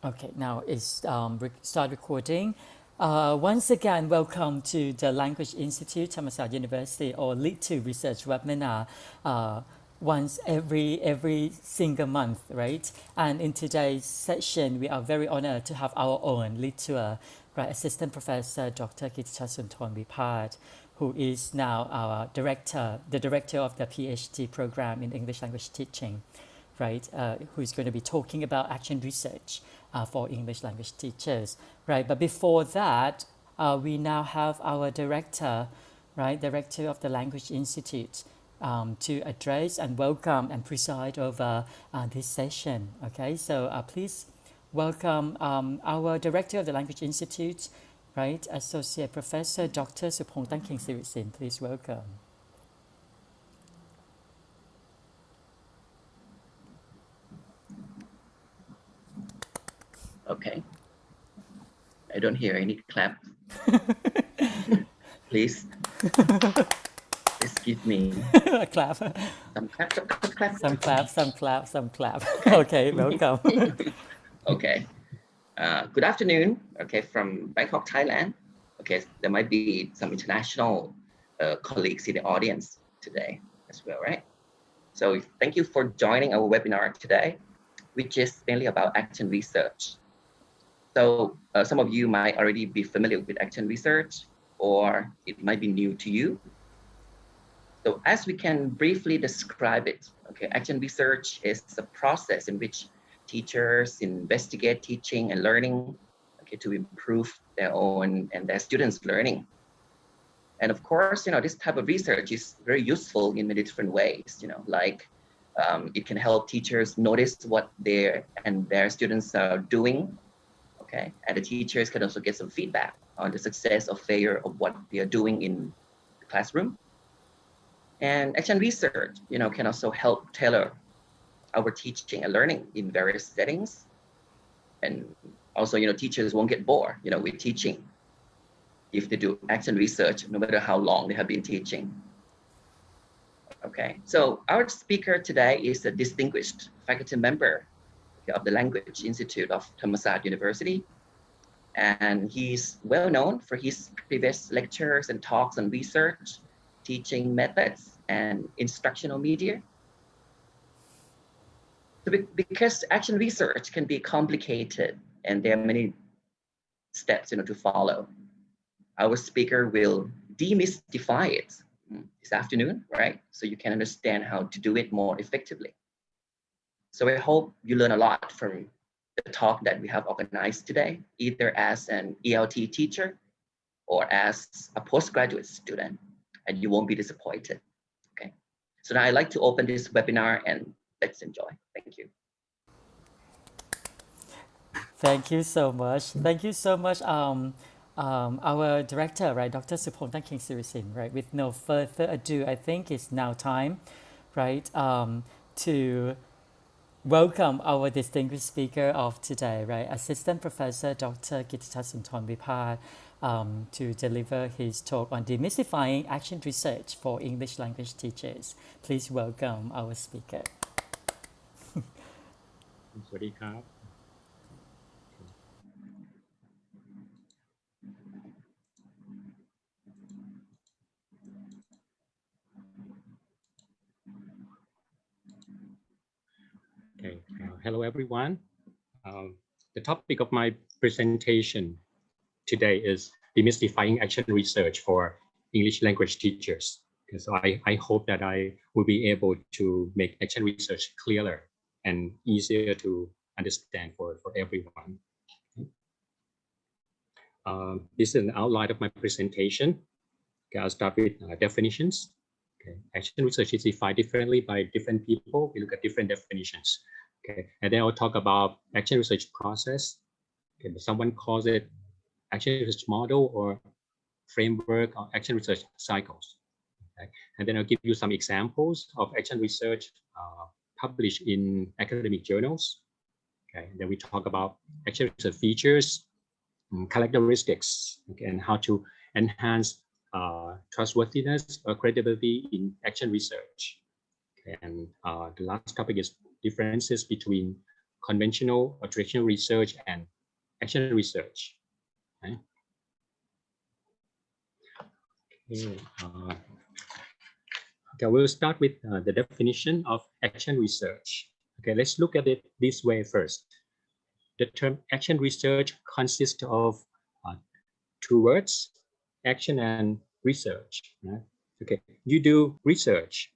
Okay, now it's start recording. Once again, welcome to the Language Institute, Thammasat University, or LITU research webinar. Once every single month, right? And in today's session, we are very honored to have our own LITUer, right? Assistant Professor Dr. Kittitouch Soontornwipast, who is now our director, the director of the PhD program in English language teaching, right, who's going to be talking about action research for English language teachers, right? But before that, we now have our director, right, director of the Language Institute, to address and welcome and preside over this session. Okay, so please welcome our director of the Language Institute, right, Associate Professor Dr. Supong Tanking Sirisin. Please welcome. Okay. I don't hear any clap. Please give me A clap. some clap, some clap. Some clap, some clap, some clap. Okay, welcome. Okay. Good afternoon. Okay, from Bangkok, Thailand. Okay, there might be some international colleagues in the audience today as well, right? So thank you for joining our webinar today, which is mainly about action research. So some of you might already be familiar with action research, or it might be new to you. So as we can briefly describe it, okay, action research is a process in which teachers investigate teaching and learning, okay, to improve their own and their students' learning. And of course, this type of research is very useful in many different ways, like it can help teachers notice what their students are doing, okay? And the teachers can also get some feedback on the success or failure of what they are doing in the classroom. And action research, can also help tailor our teaching and learning in various settings. And also, teachers won't get bored, with teaching if they do action research, no matter how long they have been teaching. Okay, so our speaker today is a distinguished faculty member of the Language Institute of Thammasat University. And he's well known for his previous lectures and talks on research, teaching methods, and instructional media. So because action research can be complicated and there are many steps to follow, our speaker will demystify it this afternoon, right? So you can understand how to do it more effectively. So I hope you learn a lot from the talk that we have organized today, either as an ELT teacher or as a postgraduate student, and you won't be disappointed, okay? So now I'd like to open this webinar and let's enjoy. Thank you. Thank you so much. Thank you so much, our director, right, Dr. Supong Tanking Sirisin, right? With no further ado, I think it's now time, right, to welcome our distinguished speaker of today, right, Assistant Professor Dr. Kittitouch Soontornwipast, to deliver his talk on demystifying action research for English language teachers. Please welcome our speaker. สวัสดีครับ Okay, hello everyone. The topic of my presentation today is demystifying action research for English language teachers. Okay, so I hope that I will be able to make action research clearer and easier to understand for everyone. This is an outline of my presentation. Okay, I'll start with definitions. Okay, action research is defined differently by different people. We look at different definitions. Okay, and then I'll talk about action research process. Okay, someone calls it action research model or framework or action research cycles. Okay, and then I'll give you some examples of action research published in academic journals. Okay, and then we talk about action research features, characteristics, okay, and how to enhance trustworthiness or credibility in action research. And the last topic is differences between conventional or traditional research and action research. Right? Okay, okay, we'll start with the definition of action research. Okay, let's look at it this way first. The term action research consists of two words, action and research. Right? Okay, you do research,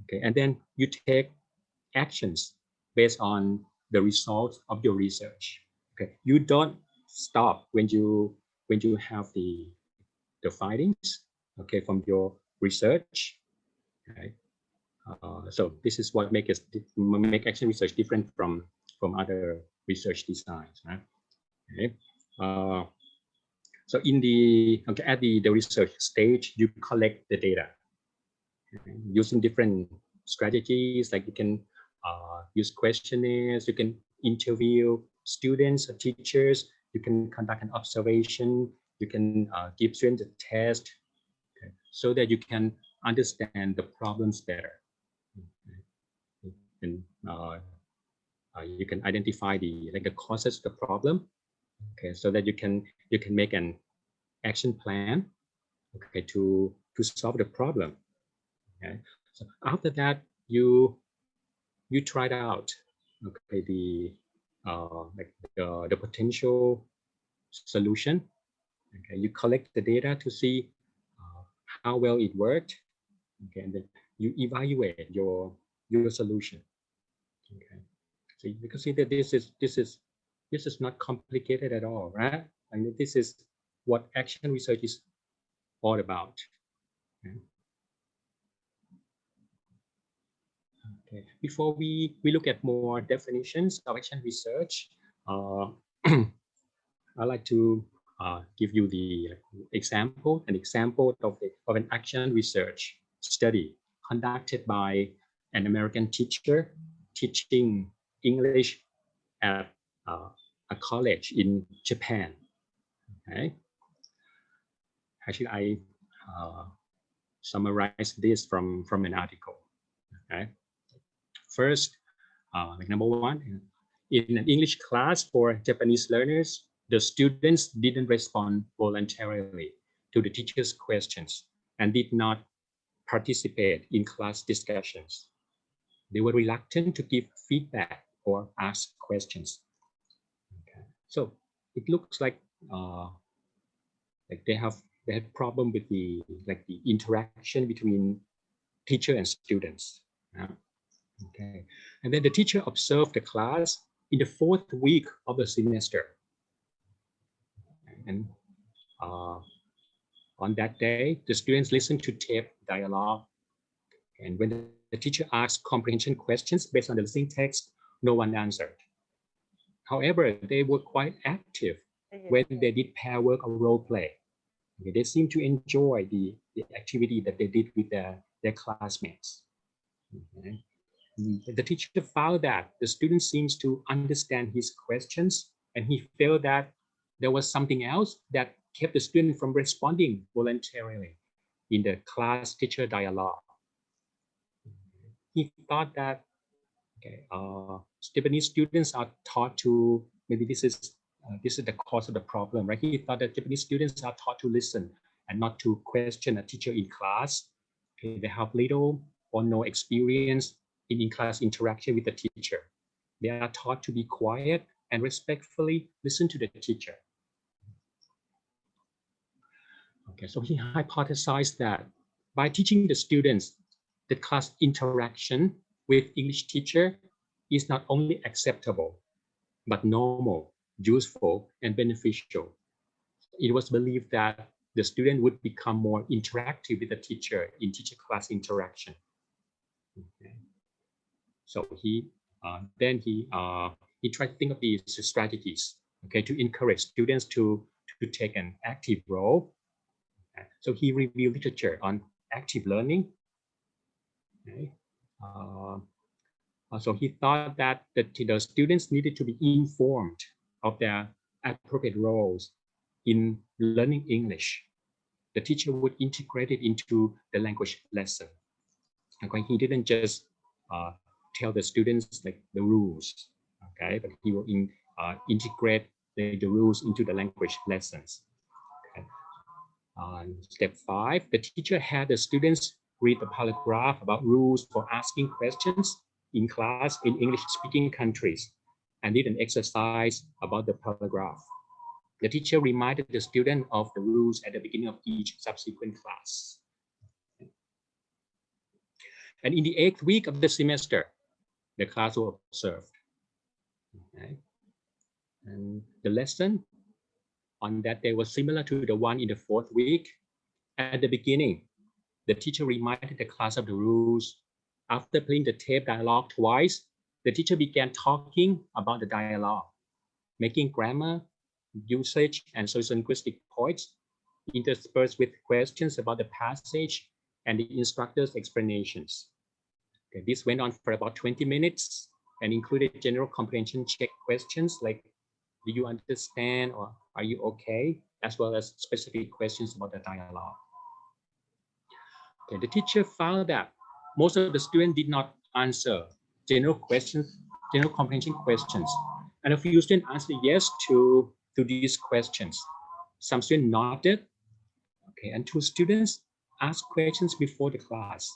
okay, and then you take actions based on the results of your research. Okay, you don't stop when you have the findings, okay, from your research. Okay, so this is what make action research different from other research designs. Right? Okay. So in the at the research stage, you collect the data using different strategies. Like you can use questionnaires, you can interview students or teachers, you can conduct an observation, you can give students a test, okay, so that you can understand the problems better. And you can identify the causes of the problem, okay, so that you can make an action plan, okay, to solve the problem. Okay, so after that you tried out, okay, the the potential solution. Okay, you collect the data to see how well it worked. Okay, and then you evaluate your solution. Okay, so you can see that this is not complicated at all, right? I mean, this is what action research is all about. Okay. Okay. Before we look at more definitions of action research, I'd like to give you an example of an action research study conducted by an American teacher teaching English at a college in Japan. Okay. Actually, I summarized this from an article. Okay. First, number one, in an English class for Japanese learners, the students didn't respond voluntarily to the teacher's questions and did not participate in class discussions. They were reluctant to give feedback or ask questions. Okay. So it looks like they had problem with the interaction between teacher and students. Okay, and then the teacher observed the class in the 4th week of the semester. And on that day, the students listened to tape dialogue. And when the teacher asked comprehension questions based on the listening text, no one answered. However, they were quite active when they did pair work or role play. Okay, they seemed to enjoy the activity that they did with their classmates. Okay. The teacher found that the student seems to understand his questions, and he felt that there was something else that kept the student from responding voluntarily in the class-teacher dialogue. He thought that Japanese students are taught to, maybe this is the cause of the problem, right? He thought that Japanese students are taught to listen and not to question a teacher in class. Okay, they have little or no experience in in-class interaction with the teacher. They are taught to be quiet and respectfully listen to the teacher. Okay, so he hypothesized that by teaching the students that class interaction with English teacher is not only acceptable, but normal, useful, and beneficial. It was believed that the student would become more interactive with the teacher in teacher-class interaction. Okay. So he tried to think of these strategies, okay, to encourage students to take an active role. Okay. So he reviewed literature on active learning. Okay. So he thought that the students needed to be informed of their appropriate roles in learning English. The teacher would integrate it into the language lesson. Okay. He didn't just tell the students like the rules. Okay, but he will integrate the rules into the language lessons. Okay. Step 5, the teacher had the students read the paragraph about rules for asking questions in class in English-speaking countries and did an exercise about the paragraph. The teacher reminded the student of the rules at the beginning of each subsequent class. And in the 8th week of the semester, the class was observed. Okay. And the lesson on that day was similar to the one in the 4th week. At the beginning, the teacher reminded the class of the rules. After playing the tape dialogue twice, the teacher began talking about the dialogue, making grammar, usage, and sociolinguistic points, interspersed with questions about the passage and the instructor's explanations. Okay, this went on for about 20 minutes and included general comprehension check questions like, do you understand or are you okay? As well as specific questions about the dialogue. Okay, the teacher found that most of the students did not answer general questions, general comprehension questions. And a few students answered yes to these questions. Some students nodded, okay, and 2 students asked questions before the class.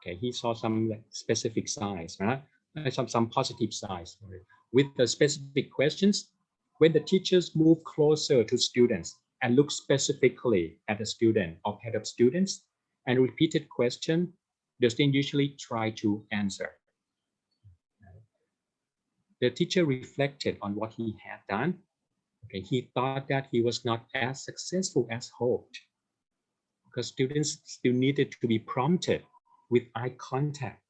Okay, he saw some specific signs, right? Some positive signs. With the specific questions, when the teachers move closer to students and look specifically at the student or head of students and repeated question, the student usually try to answer. The teacher reflected on what he had done. Okay, he thought that he was not as successful as hoped because students still needed to be prompted with eye contact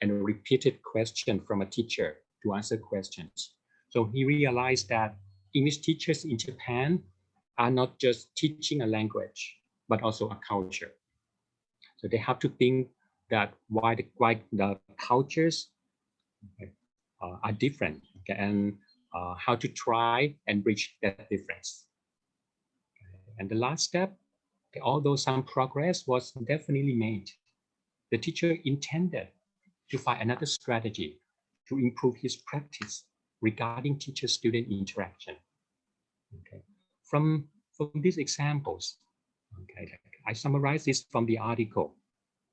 and a repeated question from a teacher to answer questions. So he realized that English teachers in Japan are not just teaching a language, but also a culture. So they have to think that why the cultures are different, okay, and how to try and bridge that difference. Okay. And the last step, okay, although some progress was definitely made, the teacher intended to find another strategy to improve his practice regarding teacher-student interaction. Okay. From these examples, okay, I summarize this from the article,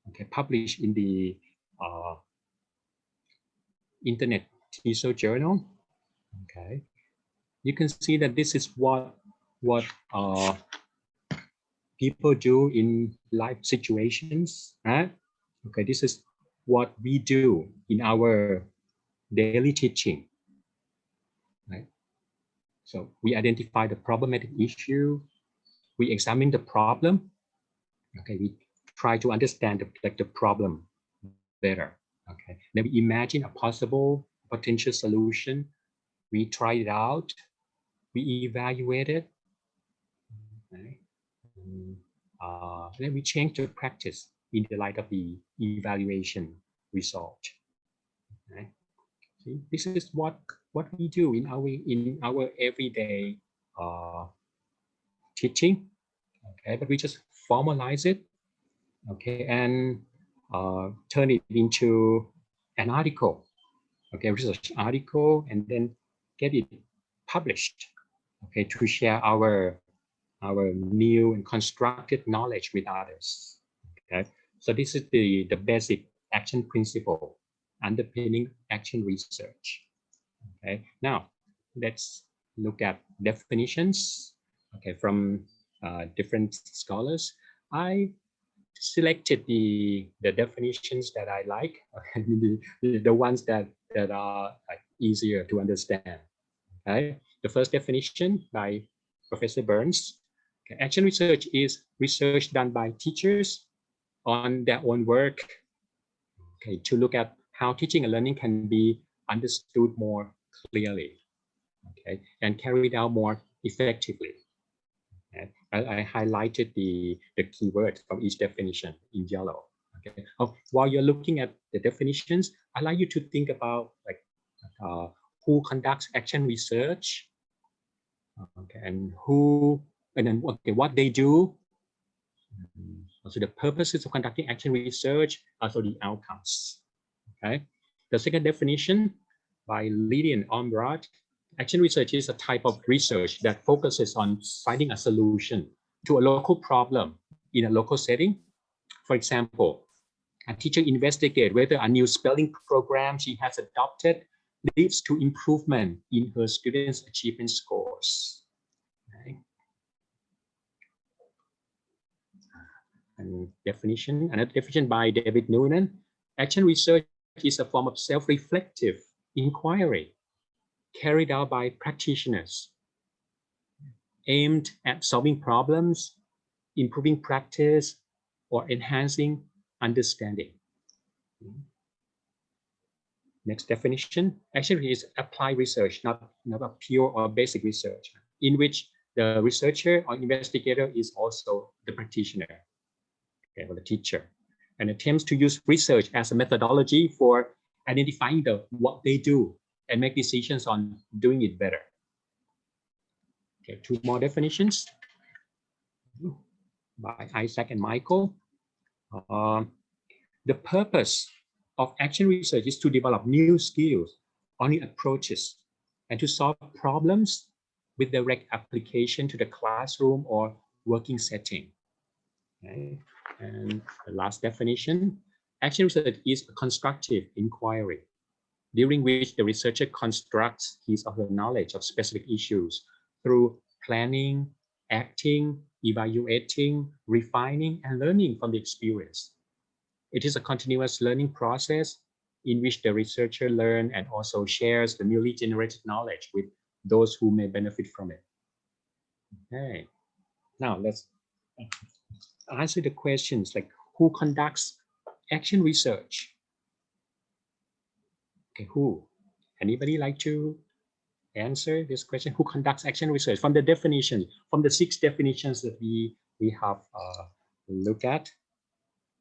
okay, published in the Internet Teacher Journal. Okay, you can see that this is what people do in life situations, right? Okay, this is what we do in our daily teaching, right? So we identify the problematic issue, we examine the problem, okay, we try to understand the problem better, okay. Then we imagine a possible potential solution, we try it out, we evaluate it, okay. Then we change the practice in the light of the evaluation result. Okay. See, this is what we do in our everyday teaching. Okay, but we just formalize it, okay, and turn it into an article, okay, research article, and then get it published, okay, to share our new and constructed knowledge with others. Okay, so this is the basic action principle underpinning action research. Okay, now let's look at definitions, okay, from different scholars. I selected the definitions that I like, the ones that are easier to understand. Okay, the first definition by Professor Burns. Okay, action research is research done by teachers on their own work, okay, to look at how teaching and learning can be understood more clearly, okay, and carried out more effectively. Okay. I highlighted the keywords from each definition in yellow. Okay. While you're looking at the definitions, I'd like you to think about like who conducts action research, okay, and then okay, what they do. Also the purposes of conducting action research, also the outcomes. Okay. The second definition, by Lydian Ombrad. Action research is a type of research that focuses on finding a solution to a local problem in a local setting. For example, a teacher investigates whether a new spelling program she has adopted leads to improvement in her students' achievement scores. Okay. And definition, another definition by David Noonan. Action research is a form of self-reflective inquiry carried out by practitioners aimed at solving problems, improving practice, or enhancing understanding. Next definition, actually is applied research, not a pure or basic research, in which the researcher or investigator is also the practitioner, okay, or the teacher, and attempts to use research as a methodology for identifying what they do and make decisions on doing it better. Okay, two more definitions by Isaac and Michael. The purpose of action research is to develop new skills or new approaches and to solve problems with direct application to the classroom or working setting. Okay. And the last definition, action research is a constructive inquiry during which the researcher constructs his or her knowledge of specific issues through planning, acting, evaluating, refining, and learning from the experience. It is a continuous learning process in which the researcher learns and also shares the newly generated knowledge with those who may benefit from it. Okay, now let's answer the questions like who conducts action research? Okay, who? Anybody like to answer this question? Who conducts action research? From the definition, from the 6 definitions that we have looked at,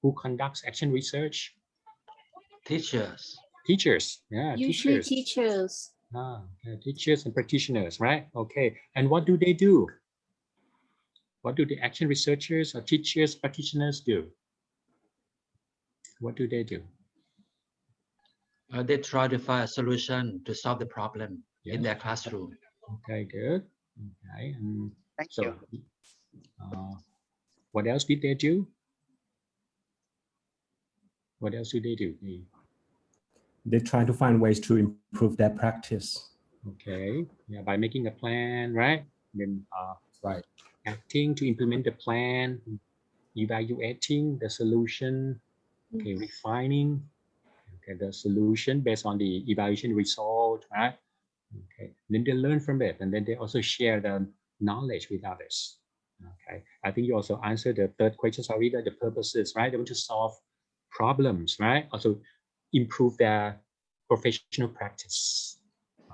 who conducts action research? Teachers. Teachers, yeah, Usually teachers. teachers. Yeah, teachers and practitioners, right? Okay, and what do they do? What do the action researchers or teachers, practitioners do? What do they do? They try to find a solution to solve the problem in their classroom. Okay, good. Okay, and Thank so, you. What else did they do? What else do they do? They try to find ways to improve their practice. Okay, yeah, by making a plan, right? Then Right. acting to implement the plan, evaluating the solution, okay, refining, okay, the solution based on the evaluation result, right? Okay, then they learn from it, and then they also share the knowledge with others. Okay, I think you also answered the third question, sorry, the purposes, right? They want to solve problems, right? Also improve their professional practice.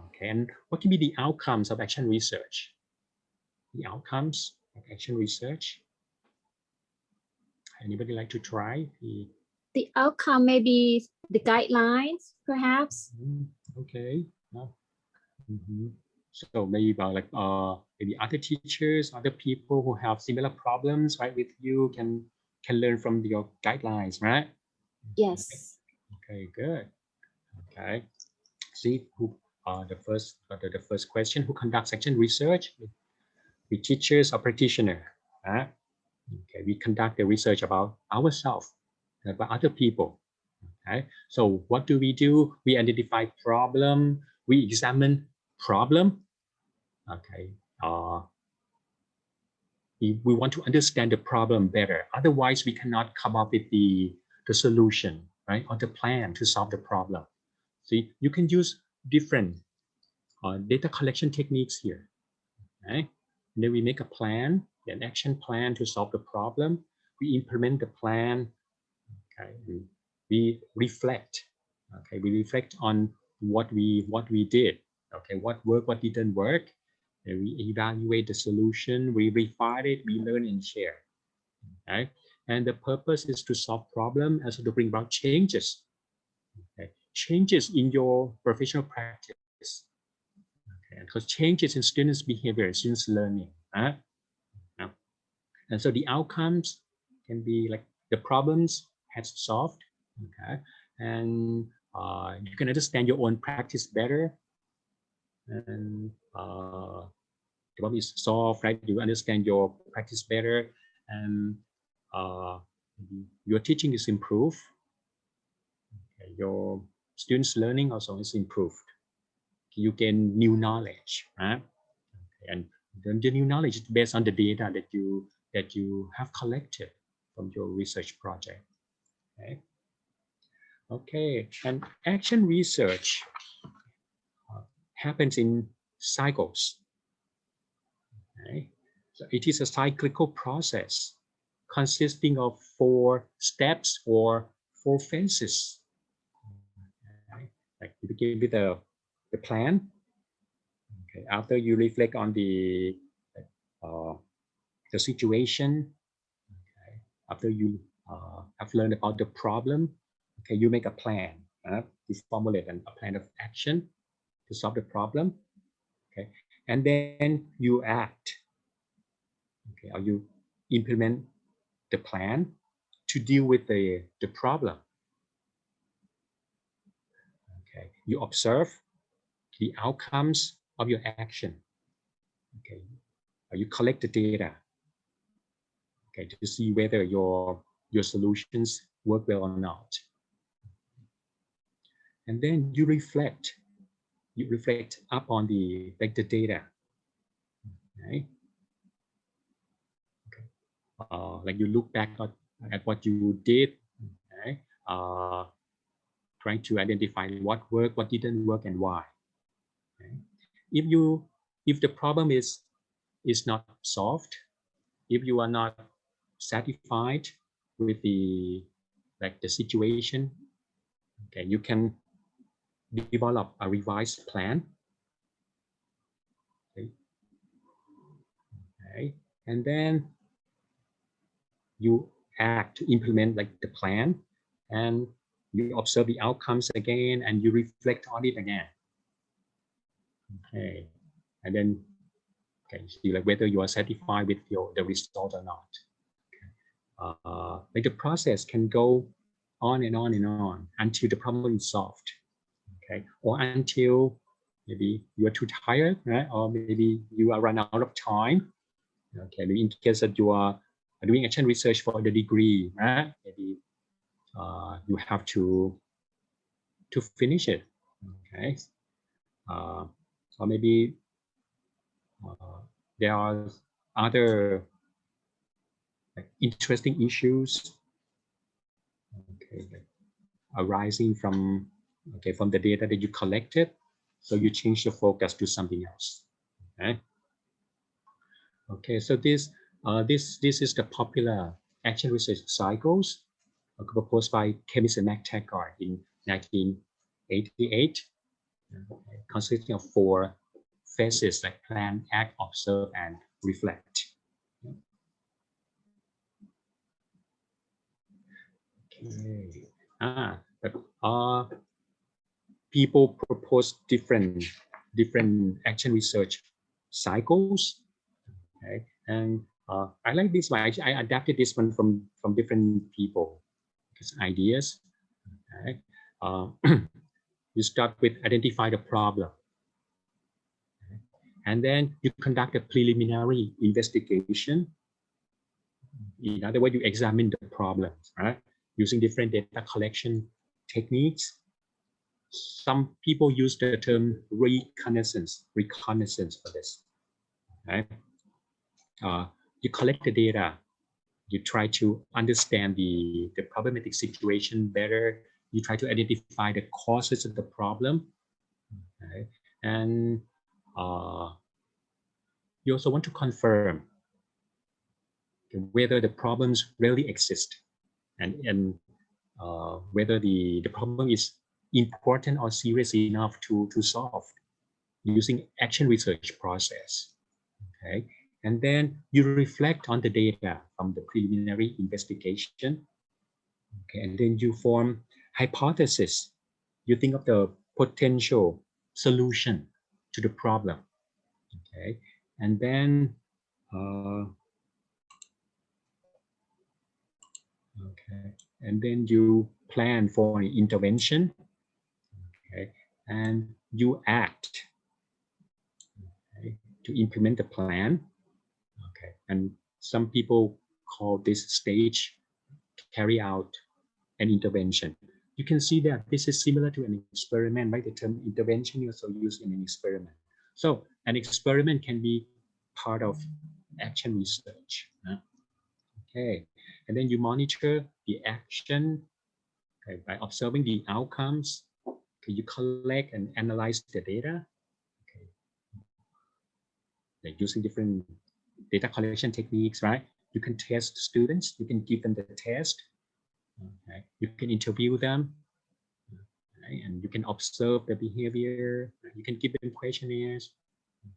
Okay, and what can be the outcomes of action research? The outcomes of action research. Anybody like to try? The outcome may be the guidelines, perhaps. Okay. So maybe about like maybe other teachers, other people who have similar problems, right, with you can learn from your guidelines, right? Yes. Okay, good. Okay. See who the first question, who conducts action research with teachers or practitioner. Okay, we conduct the research about ourselves, about other people. Okay, so what do? We identify problem, we examine problem. Okay, we want to understand the problem better. Otherwise, we cannot come up with the solution, right, or the plan to solve the problem. See, you can use different data collection techniques here. Okay, and then we make a plan, an action plan to solve the problem. We implement the plan. Okay, we reflect. Okay, we reflect on what we did. Okay, what worked, what didn't work. And we evaluate the solution. We refine it. We learn and share. Okay, and the purpose is to solve problem, also to bring about changes. Okay, changes in your professional practice. Okay, because changes in students' behavior, students' learning. And so the outcomes can be like the problems has solved, okay, and you can understand your own practice better, and the problem is solved, right? You understand your practice better, and your teaching is improved. Okay, your students' learning also is improved. You gain new knowledge, right? Okay, and then the new knowledge is based on the data that you have collected from your research project. Okay. Okay, and action research happens in cycles. Okay. So it is a cyclical process consisting of 4 steps or 4 phases. Okay. Like you begin with the plan. Okay. After you reflect on the situation. Okay. After you have learned about the problem, okay, you make a plan. You formulate a plan of action to solve the problem. Okay, and then you act. Okay, or you implement the plan to deal with the problem. Okay, you observe the outcomes of your action. Okay, you collect the data. Okay, to see whether your solutions work well or not. And then you reflect. You reflect up on the data. Okay. Like you look back at what you did. Okay. Trying to identify what worked, what didn't work, and why. Okay. If the problem is not solved, if you are not satisfied with the situation, okay, you can develop a revised plan. Okay. Okay. And then you act to implement the plan, and you observe the outcomes again, and you reflect on it again. Okay, and then see whether you are satisfied with the result or not. Okay. The process can go on and on and on until the problem is solved. Okay, or until maybe you are too tired, right? Or maybe you are run out of time. Okay, in case that you are doing action research for the degree, right? Maybe you have to finish it. Okay, or maybe there are other interesting issues, okay, arising from the data that you collected, so you change the focus to something else. Okay. Okay, so this is the popular action research cycles proposed by chemist and McTaggart in 1988, consisting of 4 phases like plan, act, observe, and reflect. Okay. But people propose different action research cycles. Okay, and I like this one. I adapted this one from different people, ideas. Okay. You start with identify the problem, okay, and then you conduct a preliminary investigation. In other words, you examine the problems, right, using different data collection techniques. Some people use the term reconnaissance for this. Okay. You collect the data, you try to understand the problematic situation better, you try to identify the causes of the problem, okay, and you also want to confirm whether the problems really exist, and whether the problem is important or serious enough to solve using action research process. Okay, and then you reflect on the data from the preliminary investigation. Okay, and then you form hypothesis. You think of the potential solution to the problem. Okay, and then you plan for an intervention. and you act, okay, to implement the plan. Okay, and some people call this stage carry out an intervention. You can see that this is similar to an experiment, right? The term intervention is also used in an experiment. So an experiment can be part of action research. Okay, and then you monitor the action, okay, by observing the outcomes. Okay, you collect and analyze the data. Okay, like using different data collection techniques, right? You can test students. You can give them the test. Okay, you can interview them. Right? And you can observe the behavior. Right? You can give them questionnaires,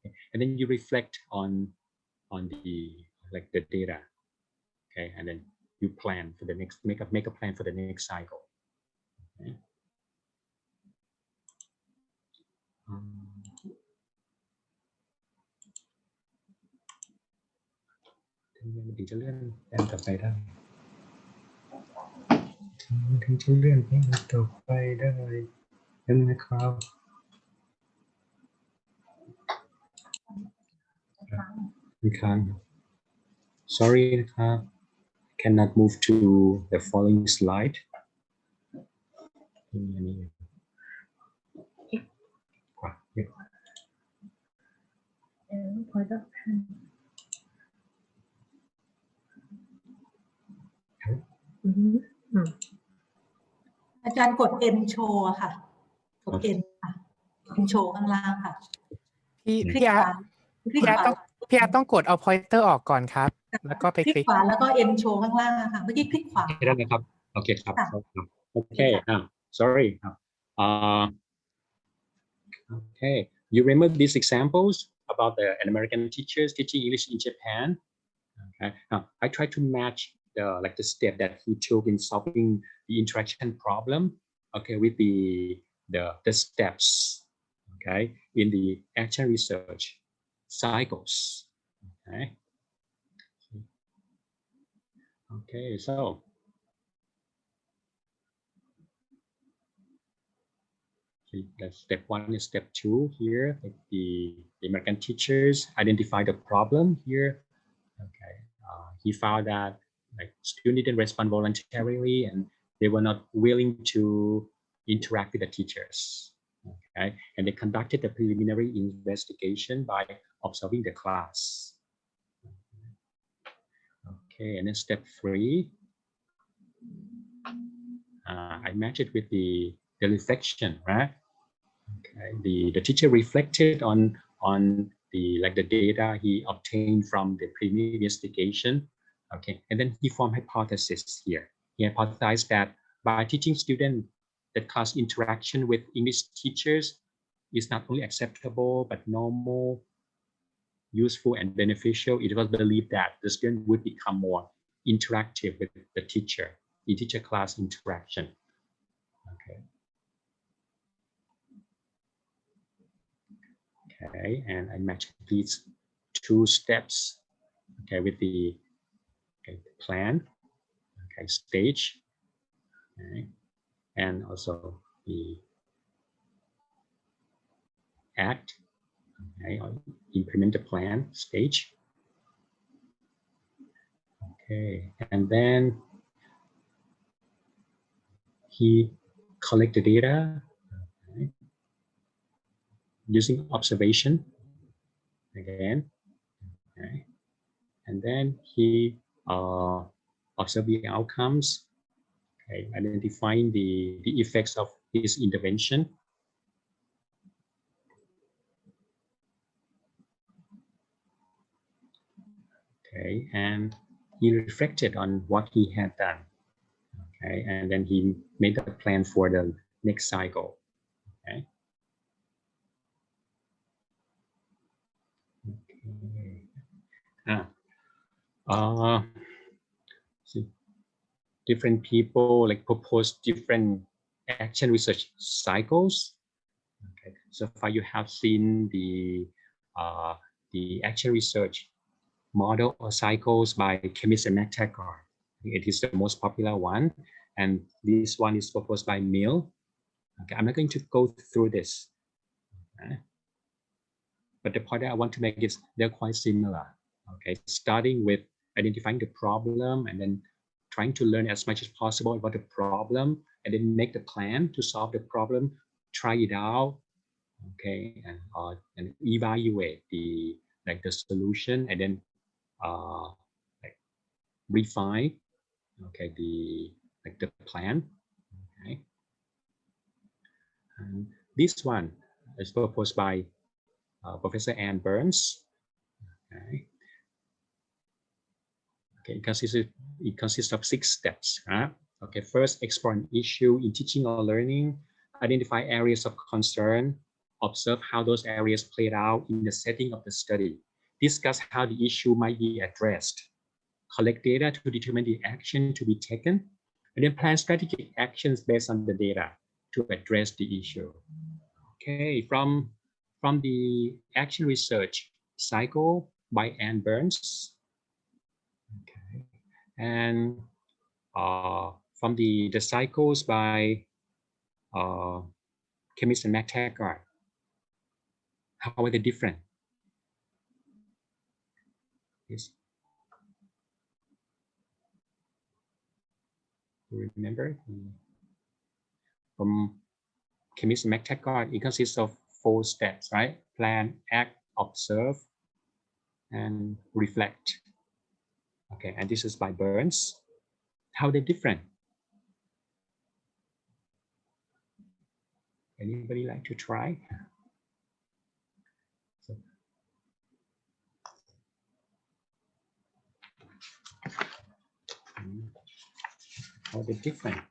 okay? And then you reflect on the the data, okay? And then you plan for the next, make a plan for the next cycle. Okay? Sorry, cannot move to the following slide. production อาจารย์กด N show อะค่ะกด N ค่ะ N show ข้างล่างค่ะพี่อาร์ตต้องกดเอา pointer ออกก่อนครับแล้วก็ไปคลิกขวาแล้วก็ N show ข้างล่างค่ะเมื่อกี้คลิกขวา ได้ไหมครับโอเคครับโอเคsorry ครับokay, you remember these examples about an American teachers teaching English in Japan? Okay, now I try to match the step that he took in solving the interaction problem, okay, with the steps, okay, in the action research cycles. Okay, so step 1 is step 2 here. Like the American teachers identify the problem here. Okay, he found that like students didn't respond voluntarily and they were not willing to interact with the teachers. Okay, and they conducted a preliminary investigation by observing the class. Okay, and then step 3, I match it with the reflection, right? Okay, the teacher reflected on the data he obtained from the preliminary investigation. Okay, and then he formed hypothesis here. He hypothesized that by teaching students that class interaction with English teachers is not only acceptable but normal, useful, and beneficial. It was believed that the student would become more interactive with the teacher in teacher-class interaction. Okay. Okay, and I match these 2 steps, okay, with the plan, okay, stage, okay, and also the act, okay, or implement the plan stage. Okay, and then he collect the data, okay, using observation again, okay, and then he observe the outcomes, okay, identifying the effects of his intervention. Okay, and he reflected on what he had done. Okay, and then he made a plan for the next cycle. Okay. See, different people like propose different action research cycles. Okay, so far you have seen the action research model or cycles by chemist and It is the most popular one, and this one is proposed by Mill. Okay, I'm not going to go through this. Okay. But the point that I want to make is they're quite similar. Okay, starting with identifying the problem and then trying to learn as much as possible about the problem and then make the plan to solve the problem, try it out, okay, and evaluate the solution and then like refine, okay, the plan, okay. And this one is proposed by Professor Ann Burns. Okay. Okay, it consists of 6 steps. Right? Okay, first, explore an issue in teaching or learning, identify areas of concern, observe how those areas played out in the setting of the study, discuss how the issue might be addressed, collect data to determine the action to be taken, and then plan strategic actions based on the data to address the issue. Okay, from the action research cycle by Ann Burns. Okay, and from the cycles by chemist and McTaggart. How are they different? Yes. You remember? From chemist and McTaggart, it consists of 4 steps, right? Plan, act, observe, and reflect. Okay, and this is by Burns. How are they different? Anybody like to try? So, how are they different?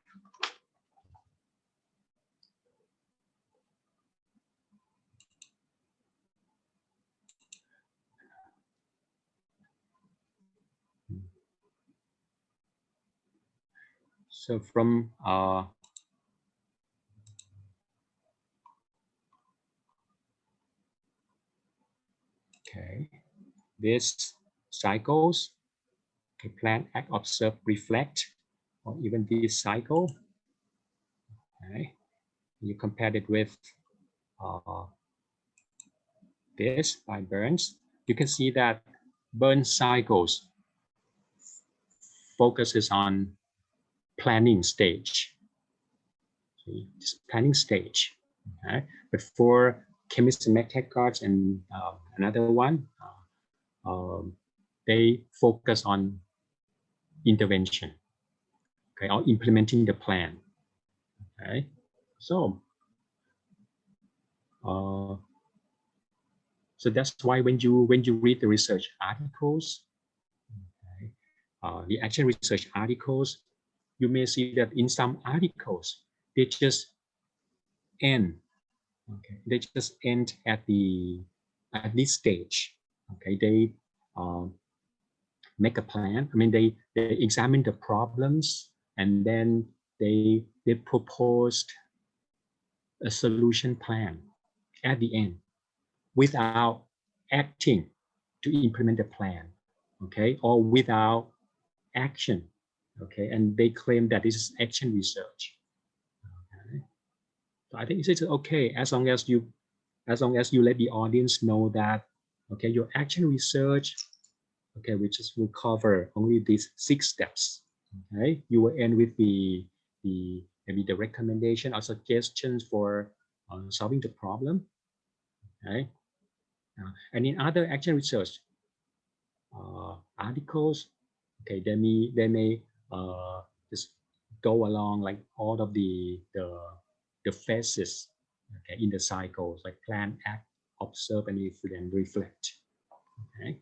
So from okay, this cycles, okay, plan, act, observe, reflect, or even this cycle. Okay, you compared it with this by Burns. You can see that Burns cycles focuses on planning stage. See, this planning stage. Okay, but for chemists and McTaggart and another one, they focus on intervention, okay, or implementing the plan. Okay, so so that's why when you read the research articles, okay, the action research articles, you may see that in some articles they just end, okay, they just end at this stage. Okay, they make a plan. I mean, they examine the problems and then they proposed a solution plan at the end without acting to implement the plan, okay, or without action, okay, and they claim that this is action research. Okay. So I think it's okay as long as you let the audience know that, okay, your action research, okay, we just will cover only these 6 steps. Okay, you will end with maybe the recommendation or suggestions for solving the problem. Okay, and in other action research articles, okay, they may just go along like all of the phases, okay, in the cycles, like plan, act, observe, and reflect. Okay.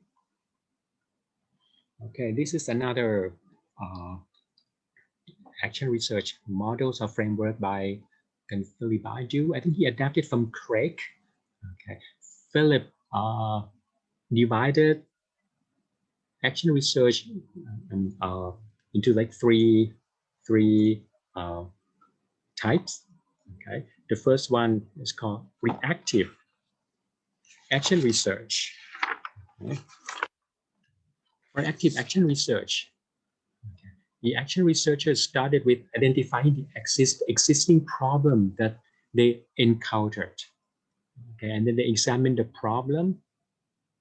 Okay, this is another action research models or framework by Philip Baidu. I think he adapted from Craig. Okay, Philip divided action research into like three types. Okay, the first one is called reactive action research. Okay. Reactive action research. Okay. The action researchers started with identifying the existing problem that they encountered. Okay, and then they examine the problem,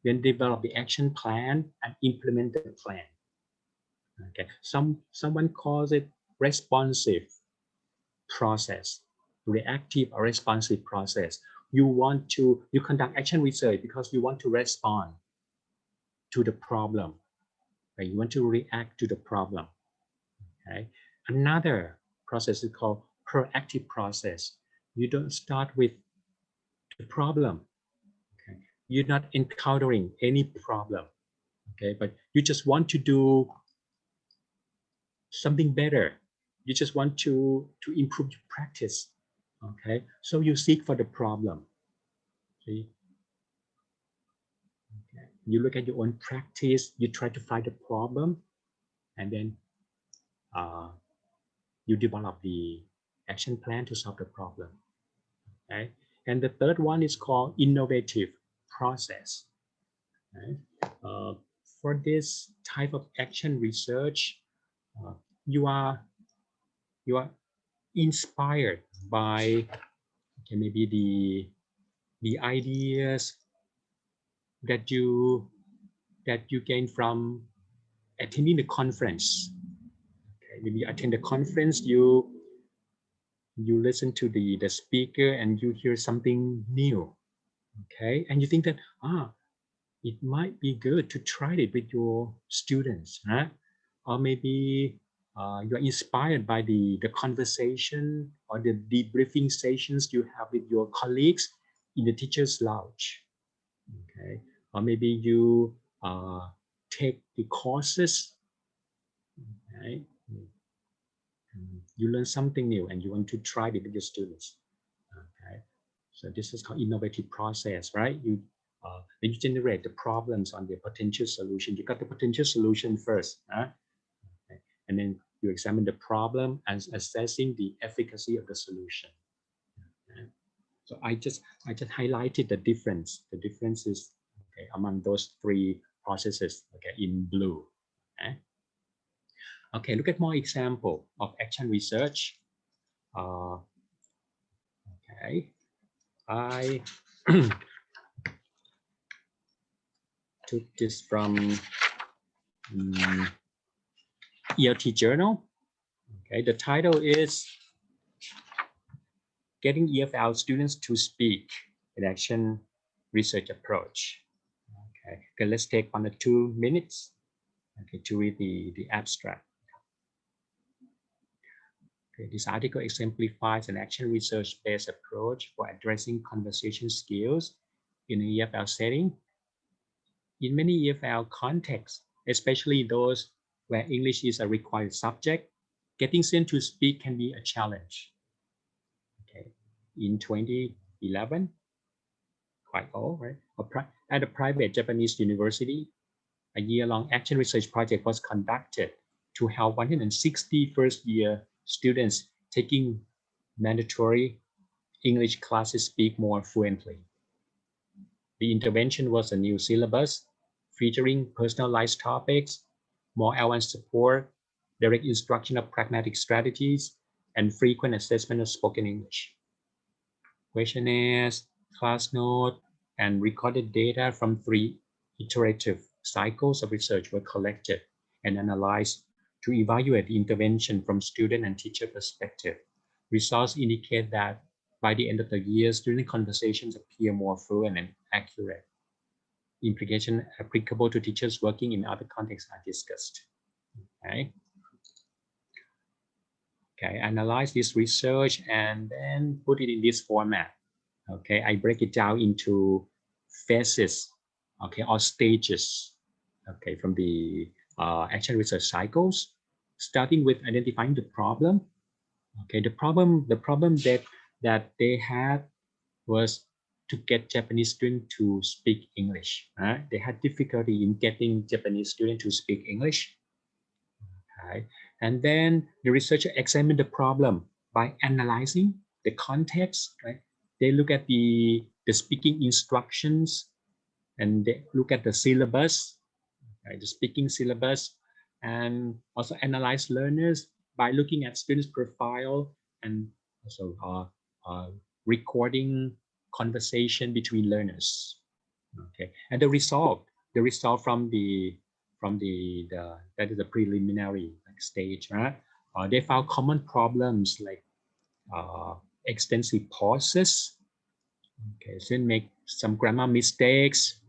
then develop the action plan and implement the plan. Okay, someone calls it responsive process, reactive or responsive process. You conduct action research because you want to respond to the problem, right? You want to react to the problem. Okay, another process is called proactive process. You don't start with the problem. Okay, you're not encountering any problem. Okay, but you just want to do something better. You just want to improve your practice. Okay, so you seek for the problem. See, okay. You look at your own practice, you try to find the problem, and then you develop the action plan to solve the problem. Okay, and the third one is called innovative process. Okay? For this type of action research, you are inspired by maybe the ideas that you gain from attending the conference. Okay, when you attend the conference, you listen to the speaker and you hear something new. Okay, and you think that it might be good to try it with your students, huh? Or maybe you're inspired by the conversation or the debriefing sessions you have with your colleagues in the teacher's lounge. Okay, or maybe you take the courses. Okay, you learn something new and you want to try it with your students. Okay, so this is called innovative process, right? Then you generate the problems on the potential solution. You got the potential solution first, huh? Okay. And then you examine the problem and assessing the efficacy of the solution. Okay. So I just highlighted the difference. The difference is among those three processes. Okay, in blue. Okay. Okay, look at more example of action research. Okay, I took this from ELT journal. Okay, the title is Getting EFL Students to Speak in Action Research Approach. Okay, let's take 1 or 2 minutes to read the abstract. Okay, this article exemplifies an action research-based approach for addressing conversation skills in an EFL setting. In many EFL contexts, especially those where English is a required subject, getting students to speak can be a challenge. Okay, in 2011, quite old, right? At a private Japanese university, a year-long action research project was conducted to help 160 first-year students taking mandatory English classes speak more fluently. The intervention was a new syllabus featuring personalized topics, more advanced support, direct instruction of pragmatic strategies, and frequent assessment of spoken English. Questionnaires, class notes, and recorded data from 3 iterative cycles of research were collected and analyzed to evaluate the intervention from student and teacher perspective. Results indicate that by the end of the year, student conversations appear more fluent and accurate. Implications applicable to teachers working in other contexts are discussed. Okay. Okay, analyze this research and then put it in this format. Okay, I break it down into phases, okay, or stages, okay, from the action research cycles, starting with identifying the problem. Okay, the problem that they had was to get Japanese students to speak English. They had difficulty in getting Japanese students to speak English. Okay. And then the researcher examined the problem by analyzing the context. Right? They look at the speaking instructions and they look at the syllabus, right? The speaking syllabus, and also analyze learners by looking at students' profile and also recording conversation between learners. Okay, and the result from the that is a preliminary stage, right? They found common problems like extensive pauses. Okay, so make some grammar mistakes,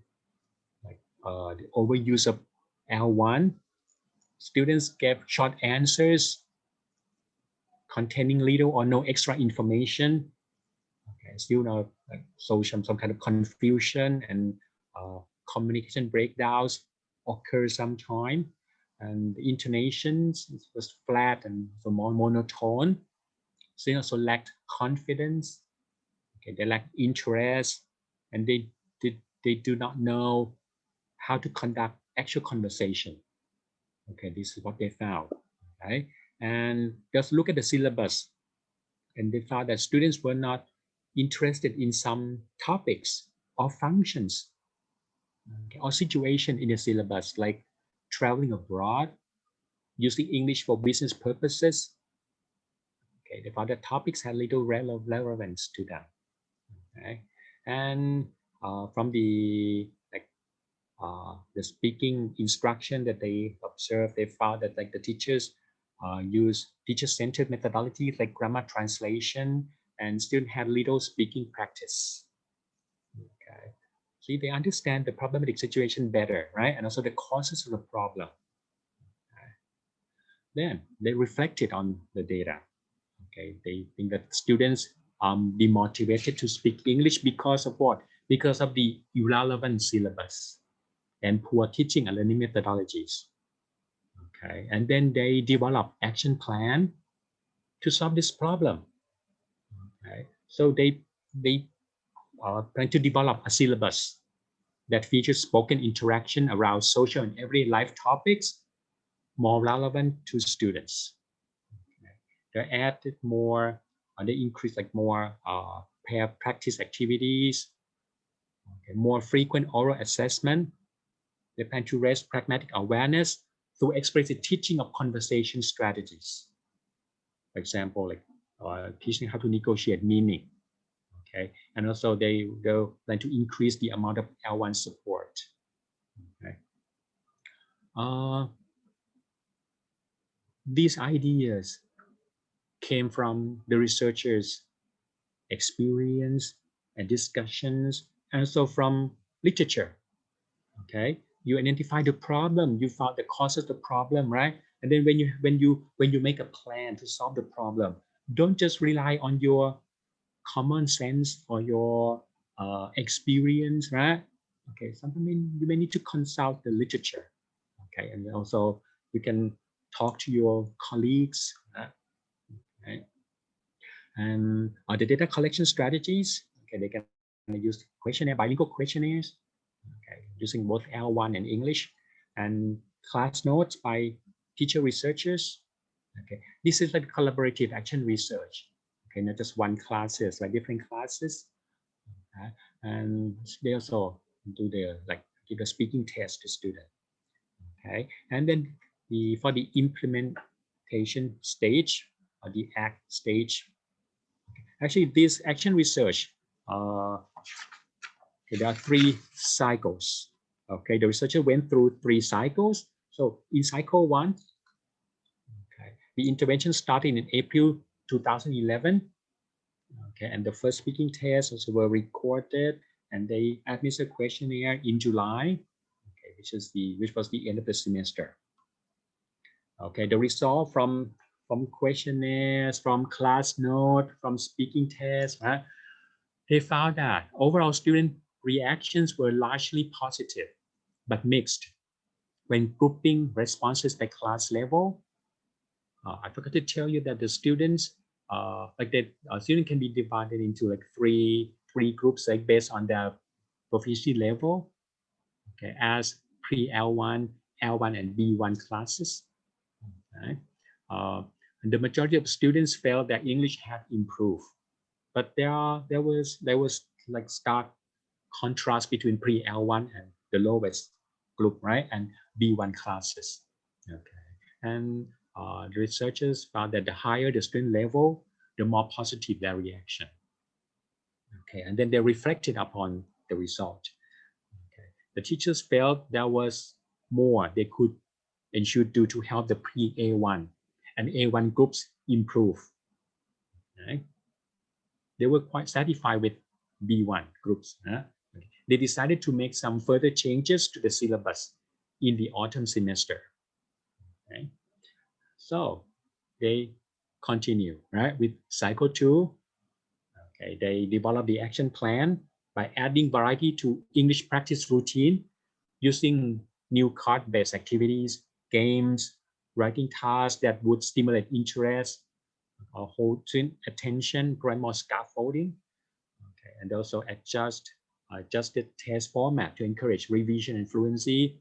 like the overuse of L1. Students gave short answers containing little or no extra information. Okay, still no some kind of confusion and communication breakdowns occur sometime, and the intonations was flat and so more monotone. Students also lacked confidence. Okay, they lack interest, and they do not know how to conduct actual conversation. Okay, this is what they found. Okay, and just look at the syllabus, and they found that students were not interested in some topics or functions, okay, or situation in the syllabus, like traveling abroad, using English for business purposes. Okay, they found that topics had little relevance to them. Okay, and from the the speaking instruction that they observed, they found that the teachers use teacher-centered methodologies like grammar translation, and students had little speaking practice. Okay, see, they understand the problematic situation better, right? And also the causes of the problem. Okay. Then they reflected on the data. Okay, they think that students demotivated to speak English because of what? Because of the irrelevant syllabus and poor teaching and learning methodologies. Okay, and then they develop action plan to solve this problem. Okay, so they plan to develop a syllabus that features spoken interaction around social and everyday life topics more relevant to students. Okay. They added more, they increased more pair practice activities, okay, more frequent oral assessment. They plan to raise pragmatic awareness through explicit teaching of conversation strategies. For example, teaching how to negotiate meaning. Okay, and also they plan to increase the amount of L1 support. Okay. These ideas came from the researchers' experience and discussions, and also from literature. Okay, you identify the problem, you found the causes of the problem, right? And then when you make a plan to solve the problem, don't just rely on your common sense or your experience, right? Okay, sometimes you may need to consult the literature. Okay, and also you can talk to your colleagues, right? And the data collection strategies, okay, they can use questionnaire, bilingual questionnaires, okay, using both L1 and English, and class notes by teacher researchers. Okay, this is like collaborative action research. Okay, not just one classes, like different classes, okay? And they also do the give a speaking test to students. Okay, and then for the implementation stage or the act stage, actually this action research, there are 3 cycles. Okay, the researcher went through 3 cycles. So in cycle 1, okay, the intervention started in April 2011. Okay, and the first speaking tests also were recorded, and they administered questionnaire in July, okay, which was the end of the semester. Okay, the result from questionnaires, from class note, from speaking tests, right? They found that overall student reactions were largely positive, but mixed when grouping responses by class level. I forgot to tell you that the students, student can be divided into three groups, based on their proficiency level, okay, as pre-L1, L1, and B1 classes. Okay. And the majority of students felt that English had improved, but there was stark contrast between pre-L1 and the lowest group, right, and B1 classes. Okay, and the researchers found that the higher the student level, the more positive their reaction. Okay, and then they reflected upon the result. Okay. The teachers felt there was more they could and should do to help the pre-A1 and A1 groups improve. Okay. They were quite satisfied with B1 groups. Okay. They decided to make some further changes to the syllabus in the autumn semester. Okay. So they continue, right, with cycle 2. Okay, they develop the action plan by adding variety to English practice routine using new card-based activities, games, writing tasks that would stimulate interest, or hold attention, grammar scaffolding. Okay, and also adjusted test format to encourage revision and fluency.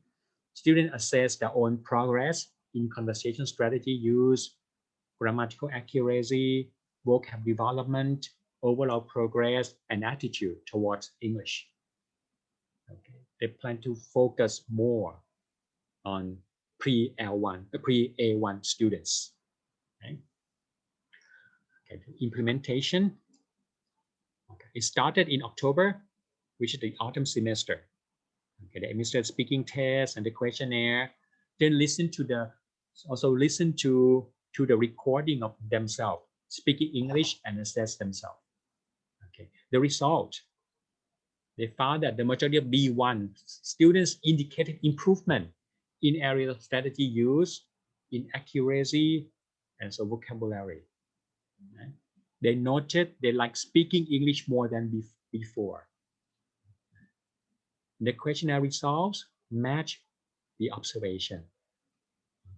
Students assess their own progress in conversation strategy use, grammatical accuracy, vocab development, overall progress, and attitude towards English. Okay. They plan to focus more on pre-A1 students. Okay. Okay. The implementation. Okay. It started in October, which is the autumn semester. Okay. They administered speaking test and the questionnaire. Then listen to the recording of themselves speaking English and assess themselves. Okay. The result, they found that the majority of B1 students indicated improvement in areas of strategy use, in accuracy, and so vocabulary. Okay. They noted they like speaking English more than before. The questionnaire results match the observation.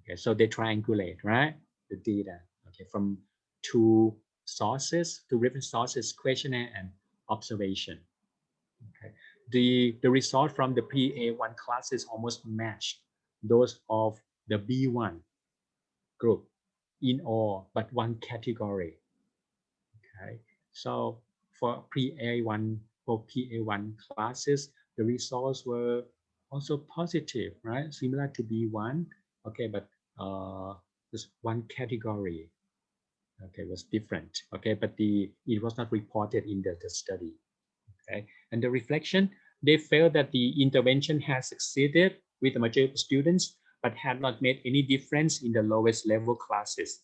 Okay, so they triangulate, right, the data, okay, from two different sources, questionnaire and observation. Okay. The result from the PA1 classes almost matched those of the B1 group in all but one category. Okay, so for PA1 classes, the results were also positive, right? Similar to B1. Okay, but just one category. Okay, was different. Okay, but it was not reported in the study. Okay, and the reflection, they felt that the intervention has succeeded with the majority of students, but had not made any difference in the lowest level classes.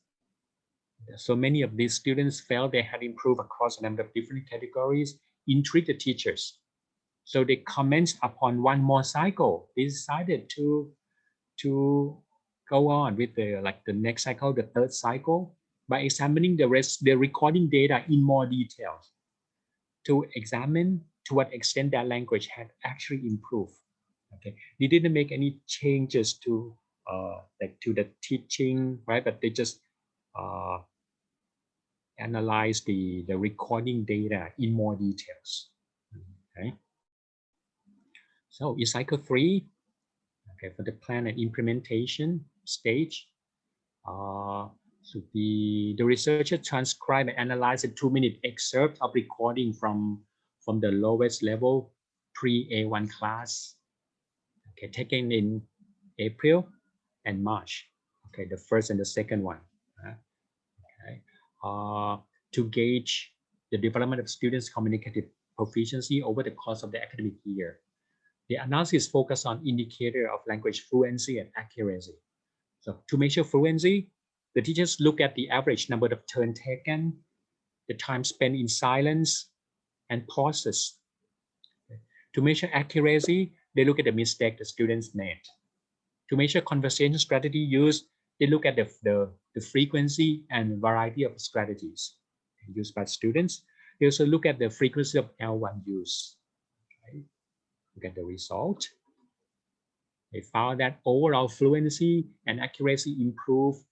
So many of these students felt they had improved across a number of different categories in treated teachers. So they commented upon one more cycle. They decided to go on with the next cycle, the third cycle, by examining the recording data in more detail to examine to what extent their language had actually improved. Okay, they didn't make any changes to the teaching, right? But they just analyze the recording data in more details. Okay, so in cycle 3, okay, for the plan and implementation stage, so the researcher transcribed and analyzed a 2-minute excerpt of recording from the lowest level pre-A1 class, okay, taken in April and March, okay, the first and the second one, okay, to gauge the development of students' communicative proficiency over the course of the academic year. The analysis focused on indicator of language fluency and accuracy. So to measure fluency, the teachers look at the average number of turns taken, the time spent in silence, and pauses. Okay. To measure accuracy, they look at the mistake the students made. To measure conversation strategy use, they look at the frequency and variety of strategies used by students. They also look at the frequency of L1 use. Okay. Look at the result. They found that overall fluency and accuracy improved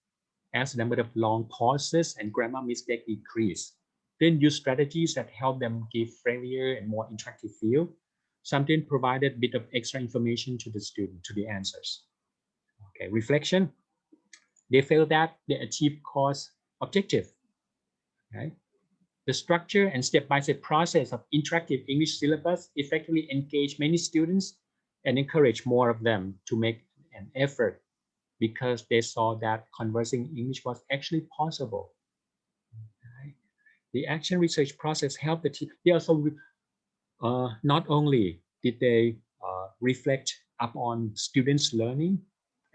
as the number of long pauses and grammar mistakes decreased. Then use strategies that help them give friendlier and more interactive feel. Something provided a bit of extra information to the student, to the answers. Okay, reflection. They felt that they achieved course objective. Okay. The structure and step-by-step process of interactive English syllabus effectively engaged many students and encouraged more of them to make an effort because they saw that conversing English was actually possible. Okay. the action research process helped they also not only did they reflect upon students' learning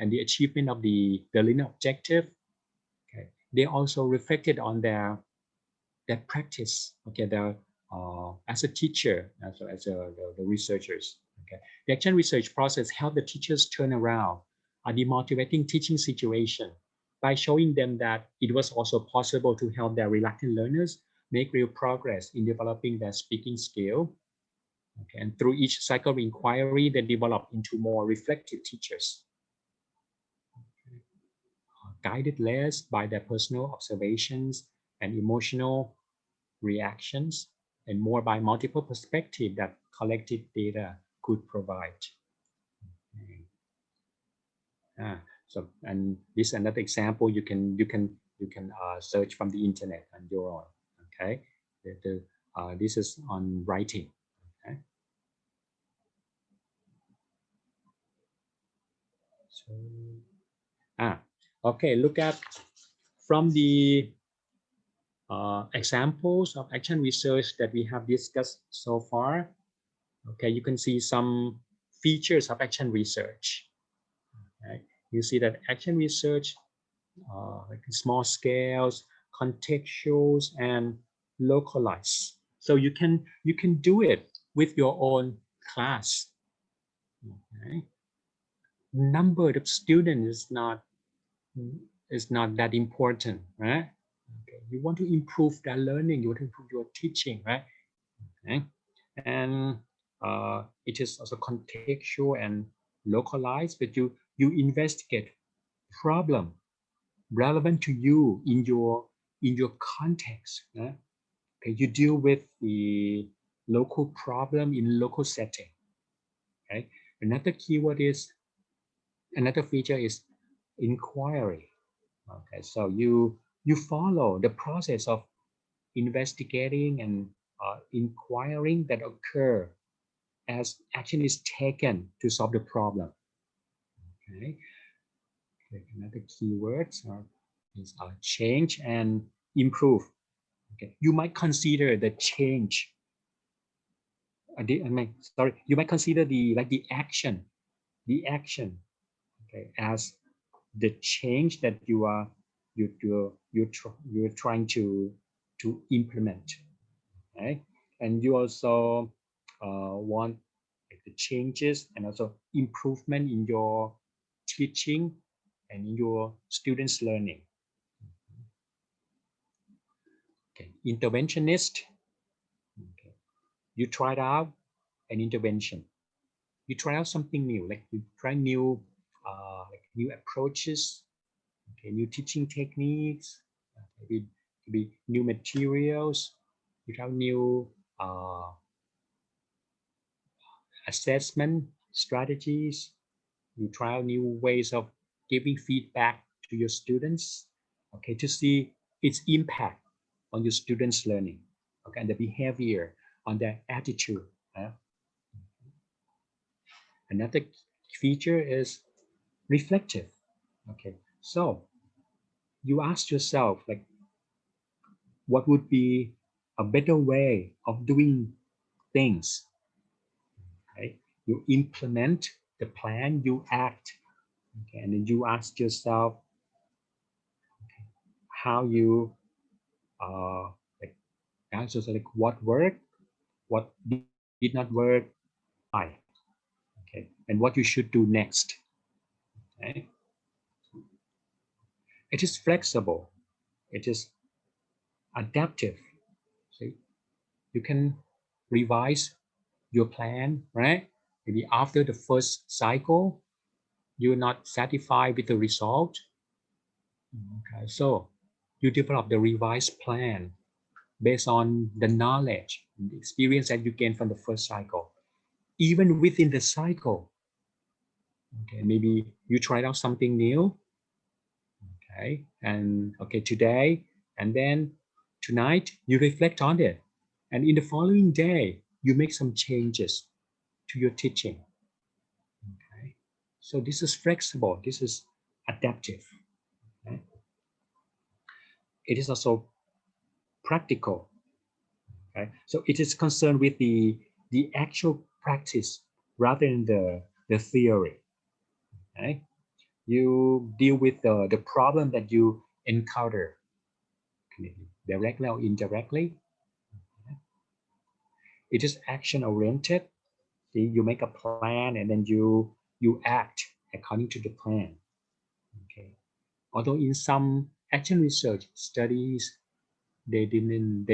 and the achievement of the learning objective, okay, they also reflected on their practice, okay, their as a teacher, as the researchers. Okay, the action research process helped the teachers turn around a demotivating teaching situation by showing them that it was also possible to help their reluctant learners make real progress in developing their speaking skill. Okay, and through each cycle of inquiry, they develop into more reflective teachers, guided less by their personal observations and emotional reactions, and more by multiple perspectives that collected data could provide. So, and this is another example you can search from the internet on your own. Okay, this is on writing. Okay. So, okay, look at from the examples of action research that we have discussed so far. Okay, you can see some features of action research. Okay. You see that action research, like small scales, contextuals, and localized. So you can do it with your own class. Okay. Number of students is not that important, right? Okay. You want to improve their learning, you want to improve your teaching, right? Okay. And it is also contextual and localized, but you investigate problem relevant to you in your context. Right? Okay. You deal with the local problem in local setting. Okay. Another feature is inquiry. Okay, so you follow the process of investigating and inquiring that occur as action is taken to solve the problem. Okay, another keywords is change and improve. Okay, you might consider the change. You might consider the action, okay, as the change that you're trying to implement, right? And you also want the changes and also improvement in your teaching and in your students' learning. Okay, interventionist. Okay. You tried out an intervention. You try out something new, like you try new approaches, okay, new teaching techniques, maybe new materials. You have new assessment strategies. You try out new ways of giving feedback to your students, okay, to see its impact on your students' learning, okay, and the behavior, on their attitude. Another feature is reflective. Okay, so you ask yourself, like, what would be a better way of doing things? Okay, you implement the plan, you act, okay, and then you ask yourself, okay, how you like answer, like what worked, what did not work, why, okay, and what you should do next. Okay, it is flexible, it is adaptive. So you can revise your plan, right? Maybe after the first cycle, you're not satisfied with the result. Okay, so you develop the revised plan based on the knowledge and the experience that you gain from the first cycle. Even within the cycle, okay, maybe you tried out something new, okay, and okay, today, and then tonight you reflect on it, and in the following day you make some changes to your teaching. Okay, so this is flexible, this is adaptive. Okay? It is also practical. Okay? So it is concerned with the actual practice rather than the theory. Okay? You deal with the problem that you encounter directly or indirectly. It is action oriented. See, you make a plan and then you act according to the plan. Okay. Although in some action research studies, they didn't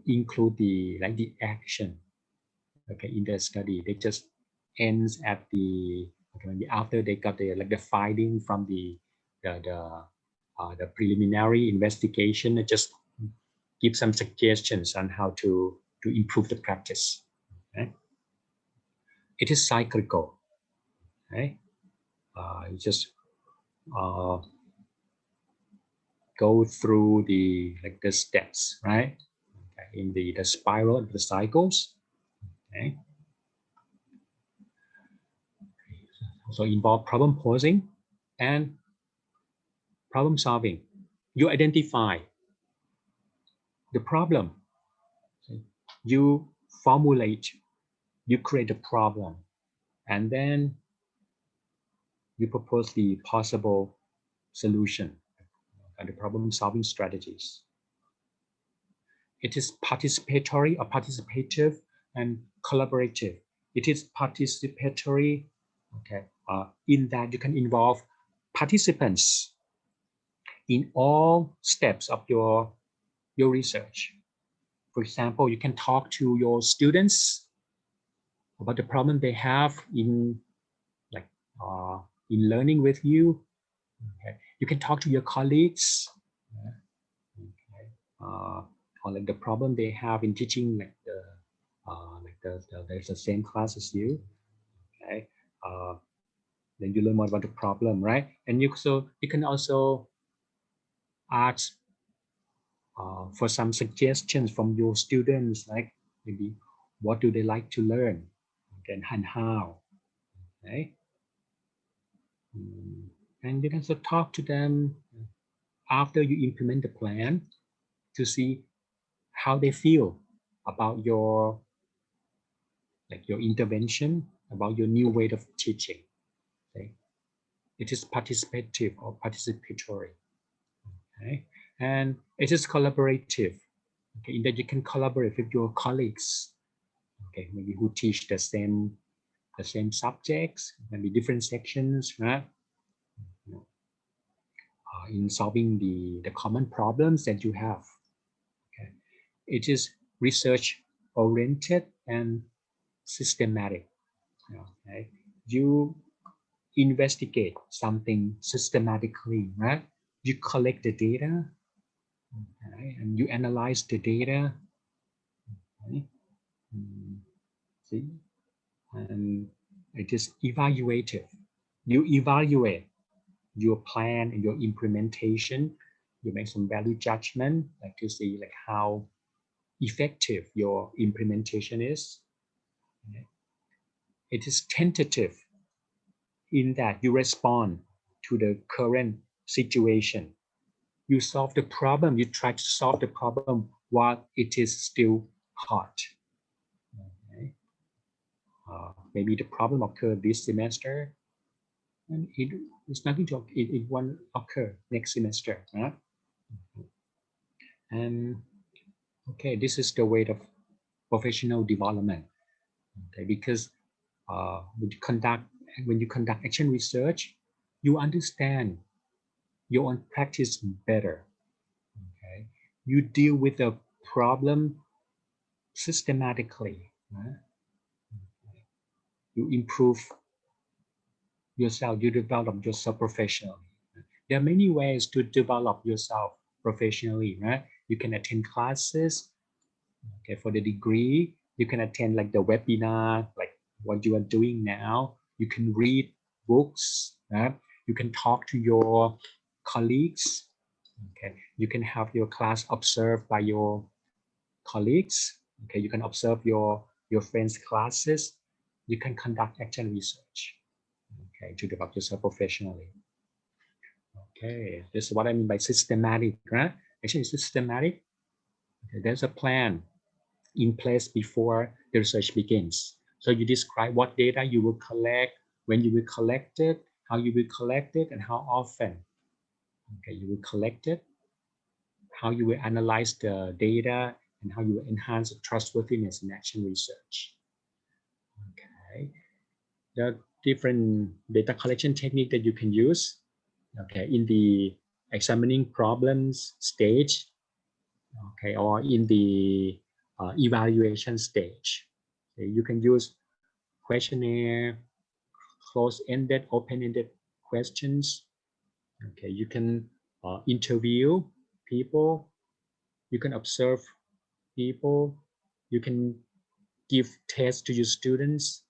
include the action. Okay, in their study, they just ends at after they got the finding from the preliminary investigation, and just give some suggestions on how to improve the practice. Okay? It is cyclical. Okay? You just go through the steps, right? Okay. In the spiral of the cycles. Okay. So involve problem posing and problem solving. You identify the problem. You formulate, you create a problem, and then you propose the possible solution and the problem solving strategies. It is participatory or participative and collaborative. It is participatory, okay, in that you can involve participants in all steps of your research. For example, you can talk to your students about the problem they have in learning with you. Okay. You can talk to your colleagues, okay. Or the problem they have in teaching the same class as you. Okay. Then you learn more about the problem, right? And you can also ask for some suggestions from your students, like maybe what do they like to learn, okay, and how. Okay. And you can also talk to them after you implement the plan to see how they feel about your intervention, about your new way of teaching. Okay. It is participative or participatory. Okay. And it is collaborative. Okay, in that you can collaborate with your colleagues. Okay, maybe who teach the same subjects, maybe different sections, right? In solving the common problems that you have. Okay. It is research oriented and systematic. Okay. You investigate something systematically, right? You collect the data, okay, and you analyze the data. Okay. See, and it is evaluative. You evaluate your plan and your implementation. You make some value judgment, like to see how effective your implementation is. Okay. It is tentative in that you respond to the current situation. You solve the problem, you try to solve the problem while it is still hot. Okay. Maybe the problem occurred this semester, and it's nothing to it won't occur next semester. Huh? And okay, this is the way of professional development. Okay, because when you conduct action research, you understand your own practice better. Okay, you deal with the problem systematically. Right? Okay. You improve yourself. You develop yourself professionally. There are many ways to develop yourself professionally. Right? You can attend classes. Okay, for the degree, you can attend the webinar, like what you are doing now. You can read books. Right? You can talk to your colleagues. Okay, you can have your class observed by your colleagues. Okay, you can observe your friends' classes. You can conduct action research. Okay, to develop yourself professionally. Okay, this is what I mean by systematic, right? Actually, systematic. Okay, there's a plan in place before the research begins. So you describe what data you will collect, when you will collect it, how you will collect it, and how often. Okay, you will collect it, how you will analyze the data, and how you will enhance the trustworthiness in action research. Okay, the different data collection technique that you can use. Okay, in the examining problems stage, okay, or in the evaluation stage. Okay, you can use questionnaire, close-ended, open-ended questions. Okay, you can interview people, you can observe people, you can give tests to your students.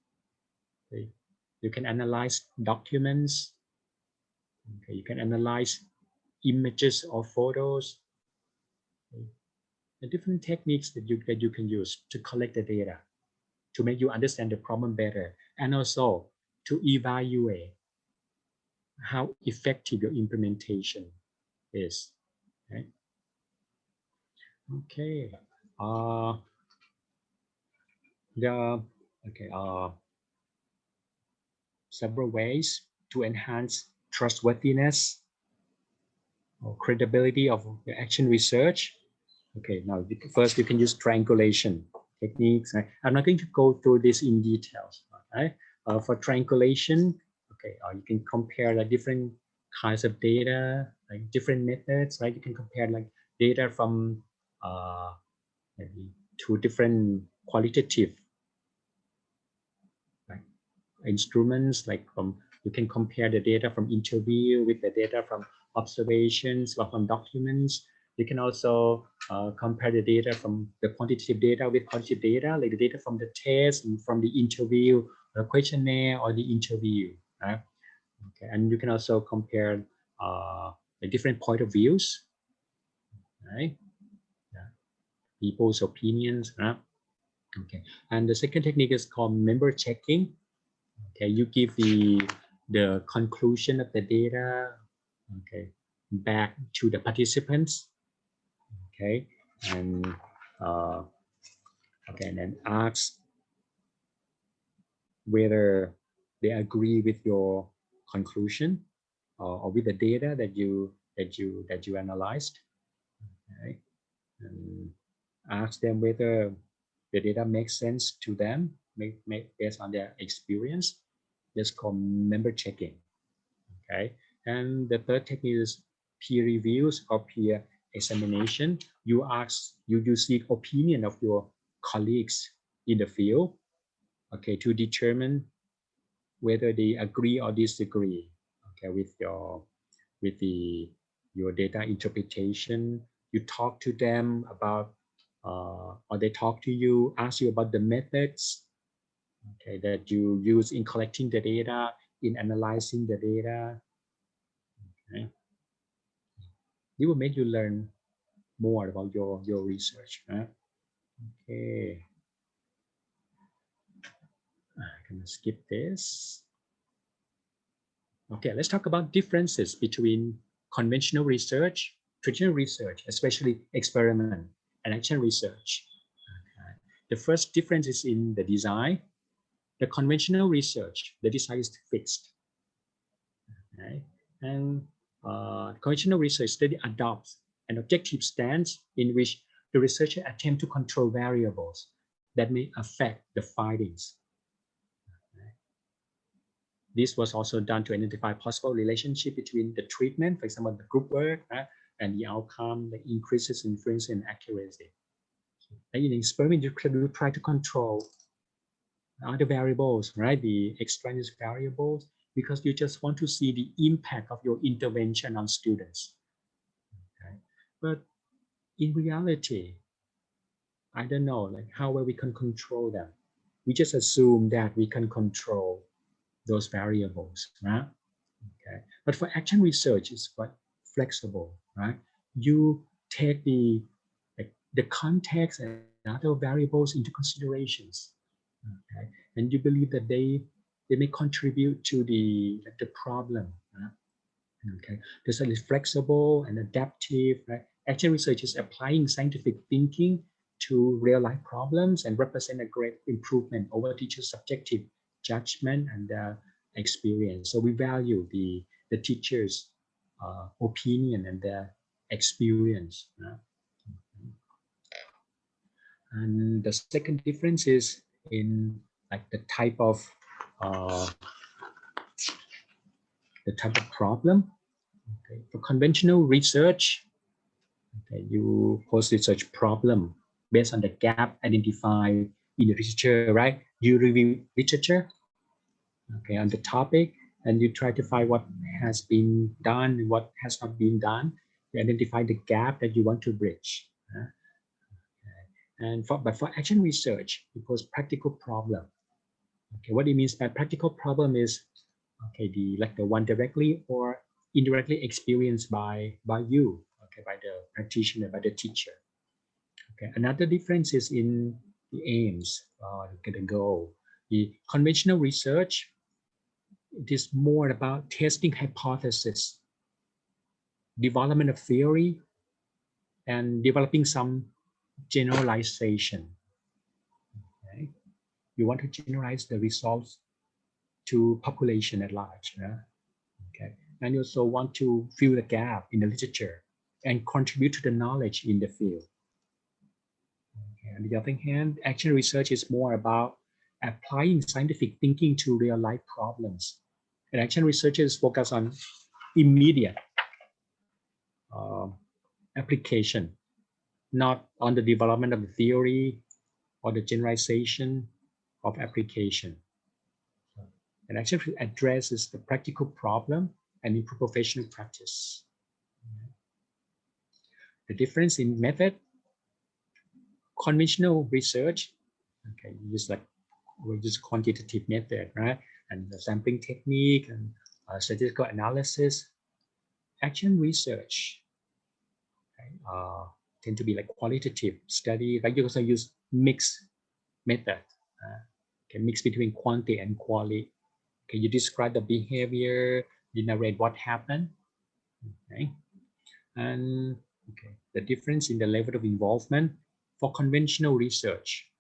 Okay, you can analyze documents. Okay, you can analyze images or photos. Okay, the different techniques that you can use to collect the data, to make you understand the problem better, and also to evaluate how effective your implementation is. Okay. Okay. Several ways to enhance trustworthiness or credibility of the action research. Okay, now first you can use triangulation techniques. I'm not going to go through this in details. Okay? For triangulation, okay, you can compare the different kinds of data, like different methods, right? You can compare like data from maybe two different qualitative instruments, like you can compare the data from interview with the data from observations or from documents. You can also compare the data from the quantitative data with qualitative data, like the data from the test and from the interview, the questionnaire or the interview. Right? Okay, and you can also compare the different point of views, right? Yeah. People's opinions. Right? Okay, and the second technique is called member checking. Okay, you give the conclusion of the data, okay, back to the participants, okay, and okay, and then ask whether they agree with your conclusion or with the data that you analyzed, okay, and ask them whether the data makes sense to them, based on their experience. That's called member checking. Okay, and the third technique is peer reviews or peer examination. You seek opinion of your colleagues in the field, okay, to determine whether they agree or disagree, okay, with your data interpretation. You talk to them about, or they talk to you, ask you about the methods, okay, that you use in collecting the data, in analyzing the data. Okay. It will make you learn more about your research. Right? Okay. I'm gonna skip this. Okay, let's talk about differences between conventional research, traditional research, especially experiment and action research. Okay. The first difference is in the design. The conventional research, the design is fixed. Okay. And conventional research study adopts an objective stance in which the researcher attempts to control variables that may affect the findings. Okay. This was also done to identify possible relationship between the treatment, for example, the group work, and the outcome that increases influence and accuracy. And in experiment, you try to control other variables, right? The extraneous variables, because you just want to see the impact of your intervention on students. Okay? But in reality, I don't know, like how well we can control them. We just assume that we can control those variables, right? Okay. But for action research, it's quite flexible, right? You take the context and other variables into considerations. Okay, and you believe that they may contribute to the problem. Right? Okay, the study is flexible and adaptive. Right? Action research is applying scientific thinking to real-life problems and represent a great improvement over teachers' subjective judgment and experience. So we value the teachers' opinion and their experience. And the second difference is in like the type of problem. Okay. For conventional research, okay, you pose research problem based on the gap identified in the literature, right? You review literature, okay, on the topic, and you try to find what has been done and what has not been done. You identify the gap that you want to bridge. And but for action research, you pose practical problem. Okay, what it means by practical problem is, okay, the one directly or indirectly experienced by you, okay, by the practitioner, by the teacher. Okay, another difference is in the aims, the goal. The conventional research, it is more about testing hypothesis, development of theory, and developing some generalization. Okay? You want to generalize the results to population at large. Okay, and you also want to fill the gap in the literature and contribute to the knowledge in the field. Okay. On the other hand, action research is more about applying scientific thinking to real-life problems. And action researchers focus on immediate application, not on the development of the theory or the generalization of application. And actually addresses the practical problem and improve professional practice. The difference in method, conventional research, okay, we use quantitative method, right? And the sampling technique and statistical analysis. Action research, okay, tend to be like qualitative study. Like you also use mixed method, okay, mix between quantity and quality. Okay, you describe the behavior, you narrate what happened, okay, and okay, the difference in the level of involvement for conventional research.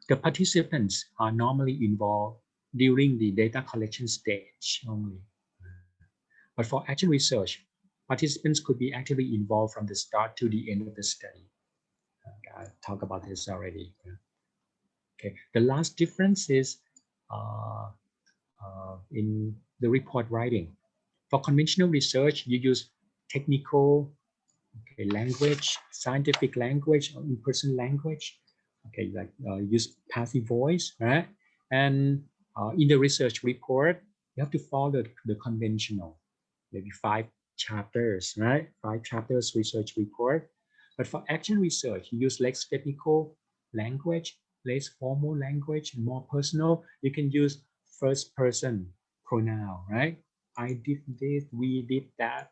The participants are normally involved during the data collection stage only. But for action research, participants could be actively involved from the start to the end of the study. I talked about this already. Okay, the last difference is in the report writing. For conventional research, you use technical, okay, language, scientific language, or in-person language. Okay, like use passive voice, right? And in the research report, you have to follow the conventional, maybe 5 chapters, right? 5 chapters research report. But for action research, you use less technical language, less formal language, and more personal. You can use first person pronoun, right? I did this, we did that.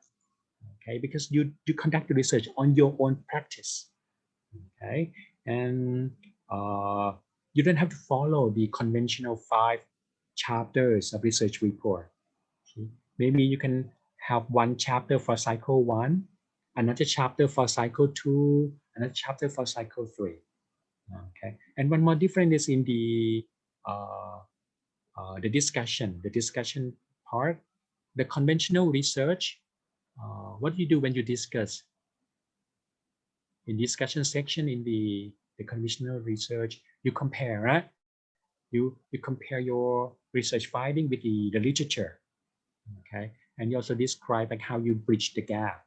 Okay, because you conduct the research on your own practice. Okay, and you don't have to follow the conventional 5 chapters of research report. Okay? Maybe you can have 1 chapter for cycle 1, another chapter for cycle 2, another chapter for cycle 3. Okay, and one more difference is in the discussion part. The conventional research, what do you do when you discuss? In discussion section in the conventional research, you compare, right? You compare your research finding with the literature, okay? And you also describe like how you bridge the gap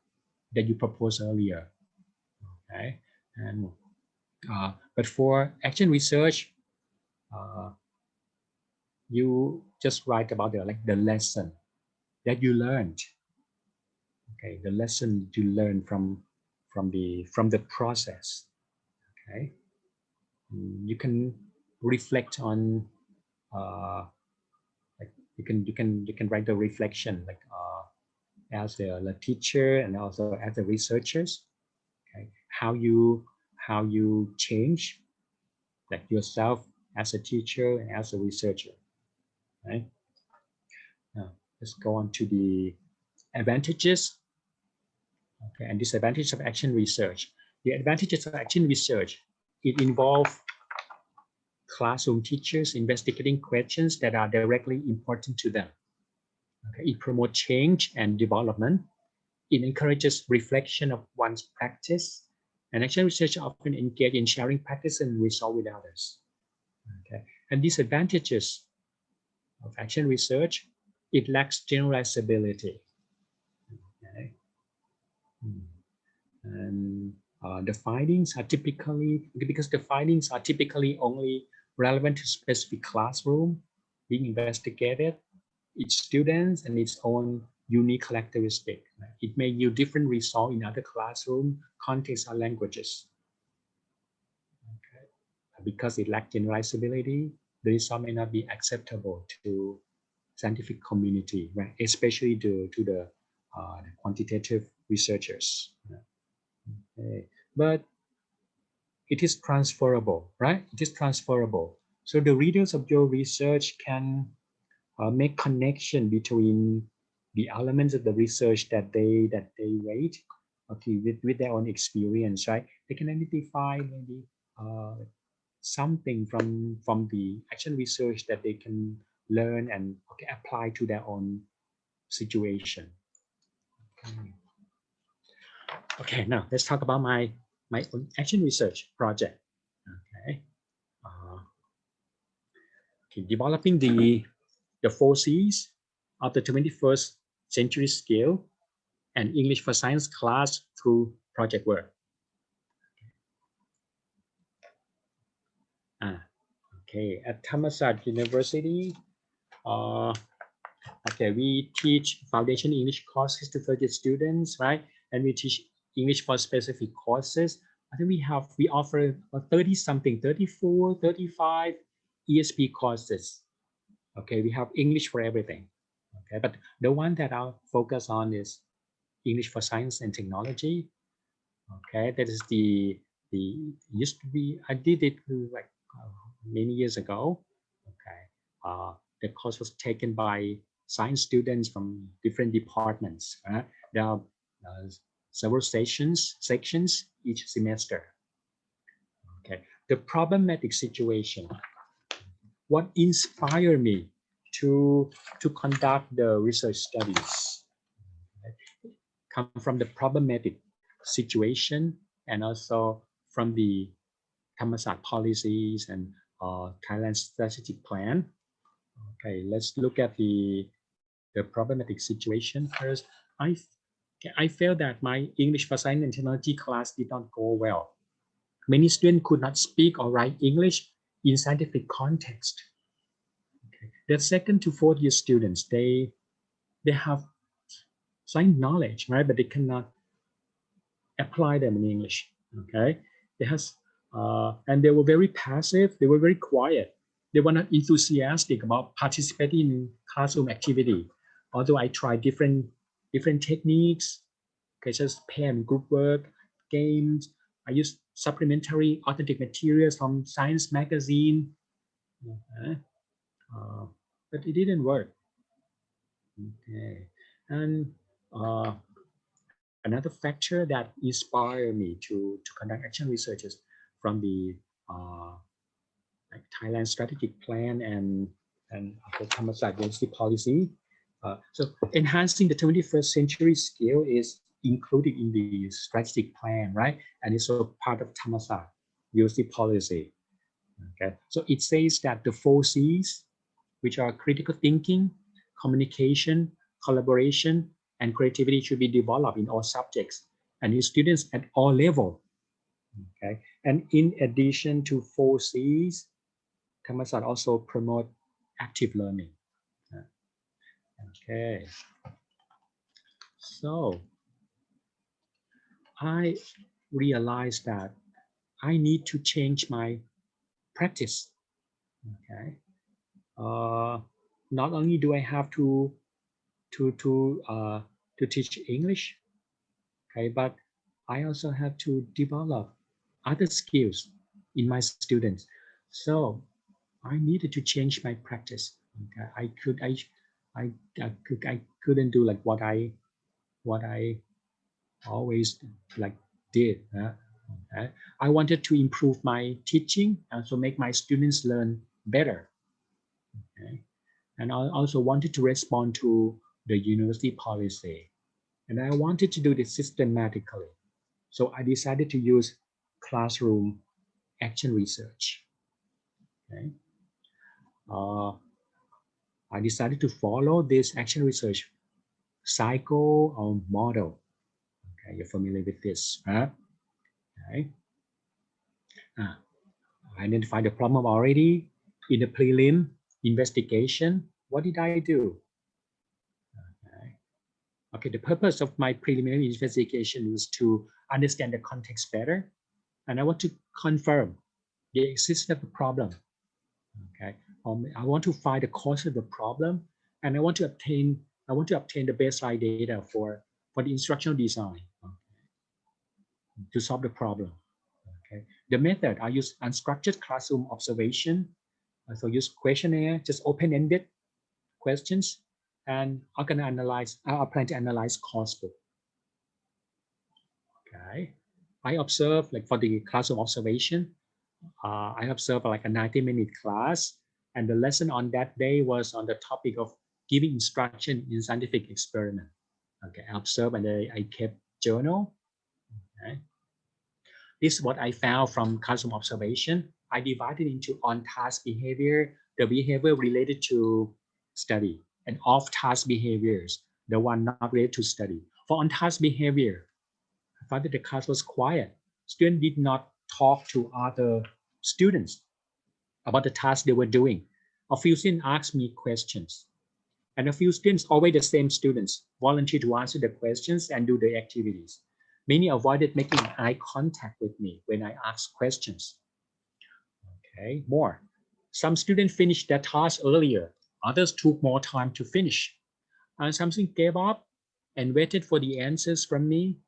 that you proposed earlier, okay? And but for action research, you just write about the lesson that you learned, okay? The lesson you learned from the process, okay? You can reflect on like you can write the reflection like as the teacher and also as the researchers, okay, how you change like yourself as a teacher and as a researcher, right? Now let's go on to the advantages, okay, and disadvantages of action research. The advantages of action research, it involves classroom teachers investigating questions that are directly important to them. Okay, it promotes change and development. It encourages reflection of one's practice, and action research often engage in sharing practice and results with others. Okay, and disadvantages of action research, it lacks generalizability. Okay. And the findings are typically, because the findings are typically only relevant to specific classroom being investigated, its students and its own unique characteristic. It may yield different results in other classroom contexts or languages. Okay. Because it lacks generalizability, the result may not be acceptable to scientific community, right? Especially to the quantitative researchers. Okay. But it is transferable, right? It is transferable. So the readers of your research can make connection between the elements of the research that they rate, okay, with their own experience, right? They can identify maybe something from the action research that they can learn and apply to their own situation. Okay, now let's talk about my own action research project. Okay, developing the 4 C's of the 21st century scale and English for Science class through project work. Okay, at Thammasat University, okay, we teach foundation English courses to 30 students, right? And we teach English for specific courses. I think we offer 30 something, 34, 35 ESP courses. Okay, we have English for everything. Okay, but the one that I'll focus on is English for Science and Technology. Okay, that is the used to be, I did it like many years ago. Okay, the course was taken by science students from different departments. There are several sections each semester. Okay, the problematic situation, what inspired me to conduct the research studies, come from the problematic situation and also from the Thammasat policies and Thailand strategic plan. Okay, let's look at the problematic situation first. I felt that my English for Science and Technology class did not go well. Many students could not speak or write English in scientific context. Okay. The second to fourth year students, they have science knowledge, right? But they cannot apply them in English. Okay, and they were very passive. They were very quiet. They were not enthusiastic about participating in classroom activity. Although I tried different techniques, okay, just pair and group work, games. I used supplementary authentic materials from science magazine, okay. But it didn't work. Okay, and another factor that inspired me to conduct action researches from the like Thailand strategic plan and the Thammasat University policy. So enhancing the 21st century skill is included in the strategic plan, right? And it's a part of Thammasat University policy. Okay, so it says that the 4 C's, which are critical thinking, communication, collaboration, and creativity, should be developed in all subjects and in students at all levels. Okay, and in addition to 4 C's, Thammasat also promote active learning. Okay, so I realized that I need to change my practice. Okay, not only do I have to teach English, okay, but I also have to develop other skills in my students. So I needed to change my practice. Okay, I couldn't do like what I what I always like did. Okay. I wanted to improve my teaching and so make my students learn better. Okay. And I also wanted to respond to the university policy. And I wanted to do this systematically. So I decided to use classroom action research. Okay. I decided to follow this action research cycle or model. Okay, you're familiar with this, right? Okay. I identified the problem already in the prelim investigation. What did I do? Okay, the purpose of my preliminary investigation was to understand the context better, and I want to confirm the existence of the problem. Okay, I want to find the cause of the problem, and I want to obtain the baseline data for the instructional design, okay, to solve the problem. Okay, the method I use unstructured classroom observation. So use questionnaire, just open-ended questions, and I plan to analyze coursebook. Okay, I observe like for the classroom observation, I observed like a 90-minute class, and the lesson on that day was on the topic of giving instruction in scientific experiment. Okay, I observed and I kept journal. Okay. This is what I found from classroom observation. I divided into on-task behavior, the behavior related to study, and off-task behaviors, the one not related to study. For on-task behavior, I found that the class was quiet. Students did not talk to other students about the task they were doing. A few students asked me questions, and a few students, always the same students, volunteered to answer the questions and do the activities. Many avoided making eye contact with me when I asked questions. Okay, more. Some students finished their task earlier. Others took more time to finish. And some students gave up and waited for the answers from me.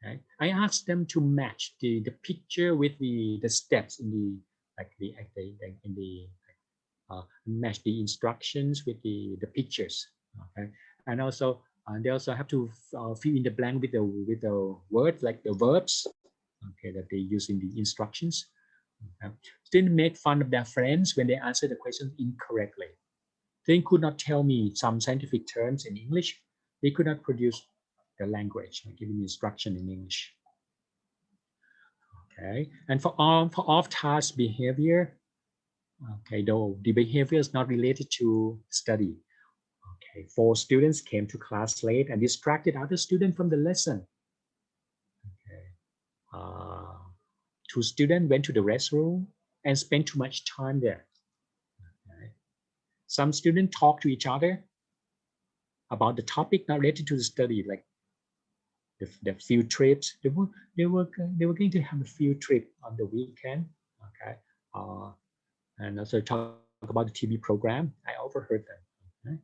Okay. I asked them to match the picture with the steps in the match the instructions with the pictures. Okay, and also they also have to fill in the blank with the words like the verbs. Okay, that they use in the instructions. Okay. Students make fun of their friends when they answer the question incorrectly. They could not tell me some scientific terms in English. They could not produce the language, giving instruction in English. Okay, and for off-task behavior, okay, though the behavior is not related to study. Okay, 4 students came to class late and distracted other students from the lesson. Okay, 2 students went to the restroom and spent too much time there. Okay. Some students talked to each other about the topic not related to the study, like the field trips. They were going to have a field trip on the weekend. Okay, and also talk about the TV program. I overheard them. Okay?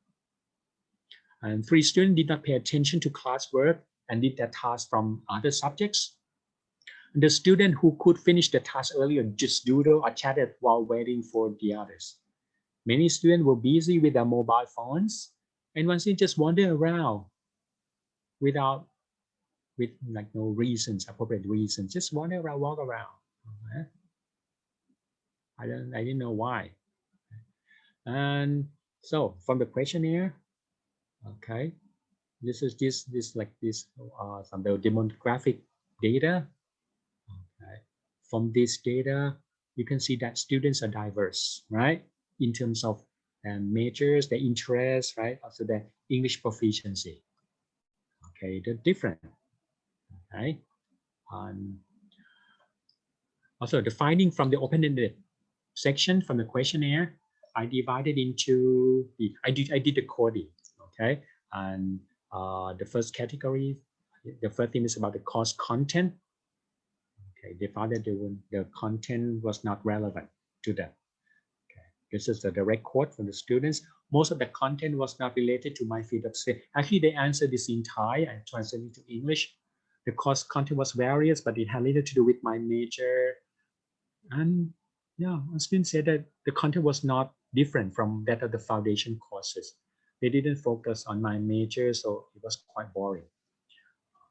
And 3 students did not pay attention to classwork and did their task from other subjects. And the student who could finish the task earlier just doodled or chatted while waiting for the others. Many students were busy with their mobile phones, and one student just wandered around with like no reasons, appropriate reasons, just wander around, walk around. Okay? I didn't know why. And so from the questionnaire, okay, this is some of the demographic data. Okay. From this data, you can see that students are diverse, right? In terms of majors, their interests, right? Also their English proficiency. Okay, they're different. Okay. Also, the finding from the open-ended section from the questionnaire, I divided into I did the coding. Okay, and the first category, the first thing is about the course content. Okay, they found that the content was not relevant to them. Okay, this is the direct quote from the students. Most of the content was not related to my field of study. Actually, they answered this in Thai and translated to English. The course content was various, but it had little to do with my major. And yeah, students said that the content was not different from that of the foundation courses. they didn't focus on my major, so it was quite boring.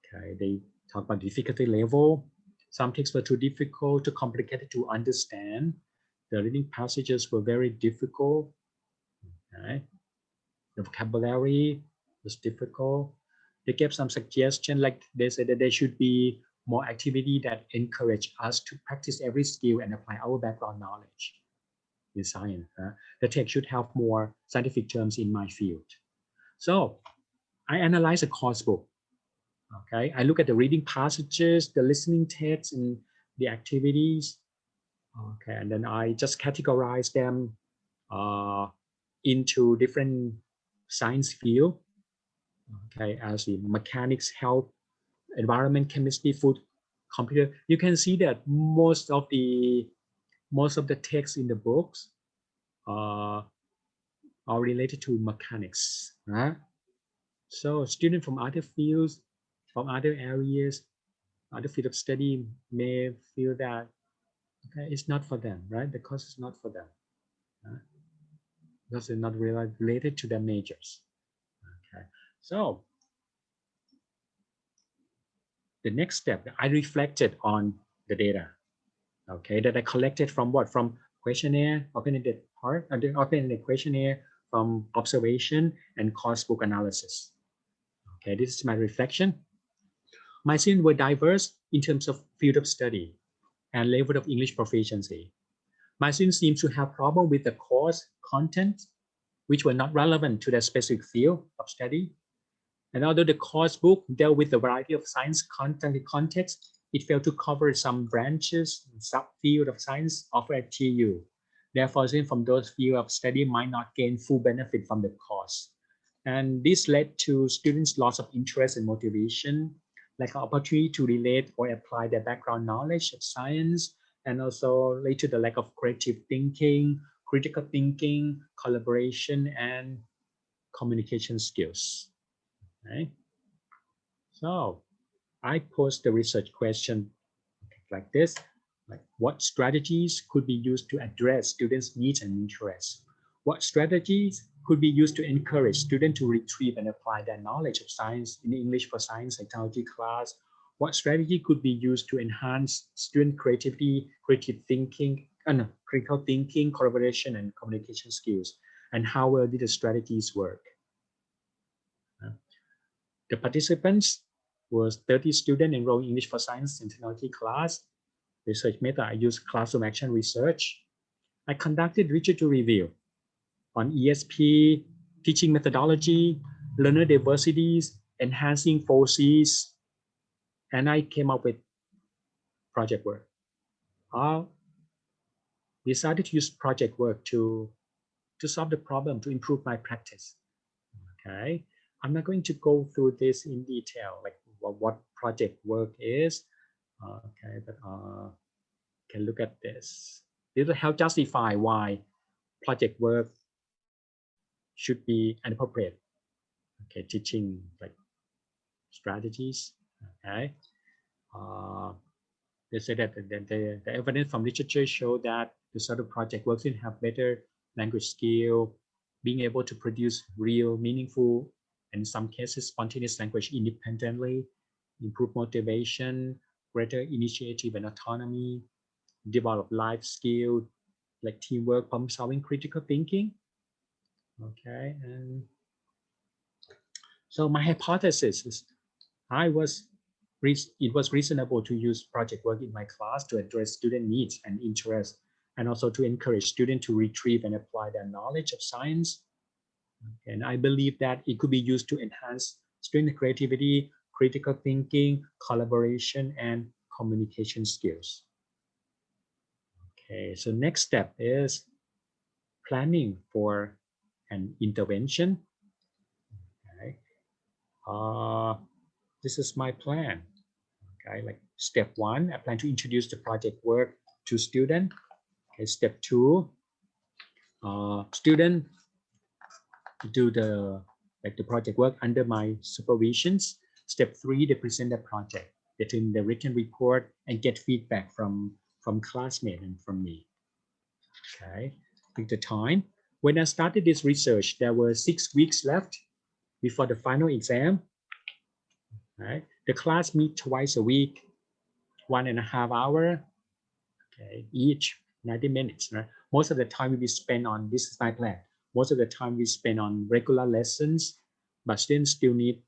Okay, they talk about difficulty level. Some texts were too difficult, too complicated to understand. The reading passages were very difficult. Okay. The vocabulary was difficult. They gave some suggestion, like they said that there should be more activity that encourage us to practice every skill and apply our background knowledge in science. The text should have more scientific terms in my field. So I analyze the course book. Okay, I look at the reading passages, the listening text, and the activities. Okay, and then I just categorize them into different science field. Okay, as in mechanics, health, environment, chemistry, food, computer. You can see that most of the texts in the books are related to mechanics. Right? So students from other fields, from other areas, other field of study may feel that okay, it's not for them, right? The course is not for them. Because they're not related to their majors. Okay, so the next step, I reflected on the data, okay, that I collected from what? From questionnaire, open-ended part, the open-ended questionnaire, from observation and course book analysis. Okay, this is my reflection. My students were diverse in terms of field of study and level of English proficiency. My students seem to have problem with the course content, which were not relevant to their specific field of study. And although the course book dealt with a variety of science content and context, it failed to cover some branches and subfield of science offered at TU. Therefore, students from those fields of study might not gain full benefit from the course. And this led to students' loss of interest and motivation, like an opportunity to relate or apply their background knowledge of science, and also led to the lack of creative thinking, critical thinking, collaboration, and communication skills. Okay. So I posed the research question like this, like what strategies could be used to address students' needs and interests? What strategies could be used to encourage students to retrieve and apply their knowledge of science in English for science and technology class? What strategy could be used to enhance student creativity, critical thinking, collaboration, and communication skills? And how well did the strategies work? The participants was 30 students enrolled in English for science and technology class. Research method, I used classroom action research. I conducted literature review on ESP, teaching methodology, learner diversities, enhancing forces, and I came up with project work. I decided to use project work to solve the problem, to improve my practice. Okay, I'm not going to go through this in detail, like what project work is. Okay, but can look at this. This will help justify why project work should be inappropriate. Okay, teaching like strategies. Okay, they say that the evidence from literature show that the sort of project work should have better language skill, being able to produce real, meaningful, and in some cases spontaneous language independently, improve motivation, greater initiative and autonomy, develop life skills like teamwork, problem solving, critical thinking. Okay, and so my hypothesis is it was reasonable to use project work in my class to address student needs and interests, and also to encourage students to retrieve and apply their knowledge of science. And I believe that it could be used to enhance student creativity, critical thinking, collaboration, and communication skills. Okay, so next step is planning for an intervention. Okay, this is my plan. Okay, like step 1, I plan to introduce the project work to student. Okay, step 2, student do the project work under my supervisions. Step 3, they present the project, get in the written report, and get feedback from classmates and from me. Okay, take the time. When I started this research, there were 6 weeks left before the final exam. Right? The class meet twice a week, 1.5 hours, okay, each 90 minutes. Right? Most of the time will be spent on, this is my plan. Most of the time we spend on regular lessons, but students still need,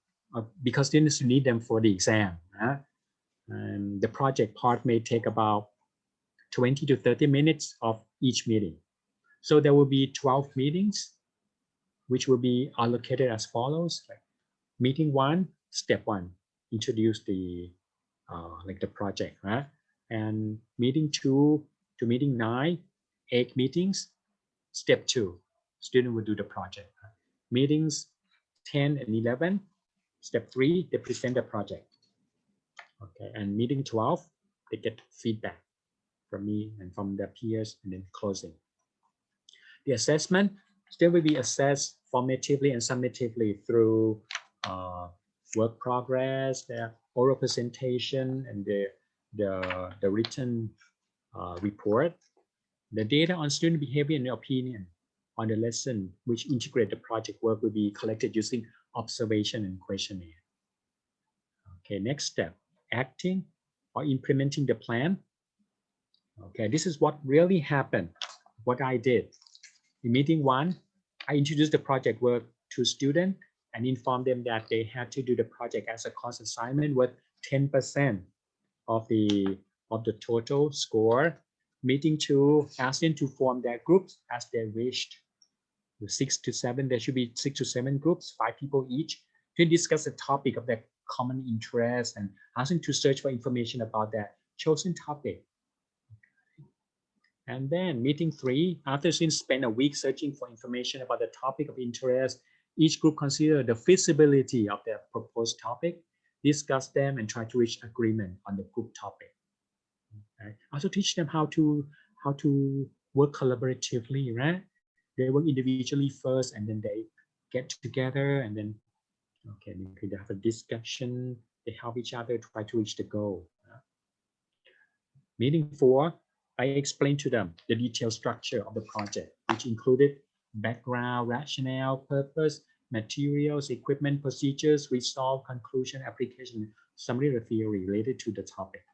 because students need them for the exam. Right? And the project part may take about 20 to 30 minutes of each meeting. So there will be 12 meetings, which will be allocated as follows. Like meeting 1, step 1, introduce the like the project, right? And meeting 2 to meeting 9, 8 meetings. Step 2, student will do the project. Right? Meetings 10 and 11. Step 3, they present the project. Okay, and meeting 12, they get feedback from me and from their peers, and then closing. The assessment still will be assessed formatively and summatively through work progress, their oral presentation, and the written report. The data on student behavior and opinion on the lesson, which integrate the project work, will be collected using observation and questionnaire. Okay, next step, acting or implementing the plan. Okay, this is what really happened, what I did. In meeting 1, I introduced the project work to students and informed them that they had to do the project as a course assignment with 10% of the total score. Meeting 2, asked them to form their groups as they wished. 6 to 7, there should be 6 to 7 groups, 5 people each, to discuss the topic of their common interest and ask them to search for information about their chosen topic. And then meeting 3, after students spend a week searching for information about the topic of interest, each group consider the feasibility of their proposed topic, discuss them, and try to reach agreement on the group topic. Okay. Also teach them how to work collaboratively, right? They work individually first, and then they get together, and then okay, they have a discussion. They help each other try to reach the goal. Meeting 4, I explained to them the detailed structure of the project, which included background, rationale, purpose, materials, equipment, procedures, result, conclusion, application, summary of the theory related to the topic.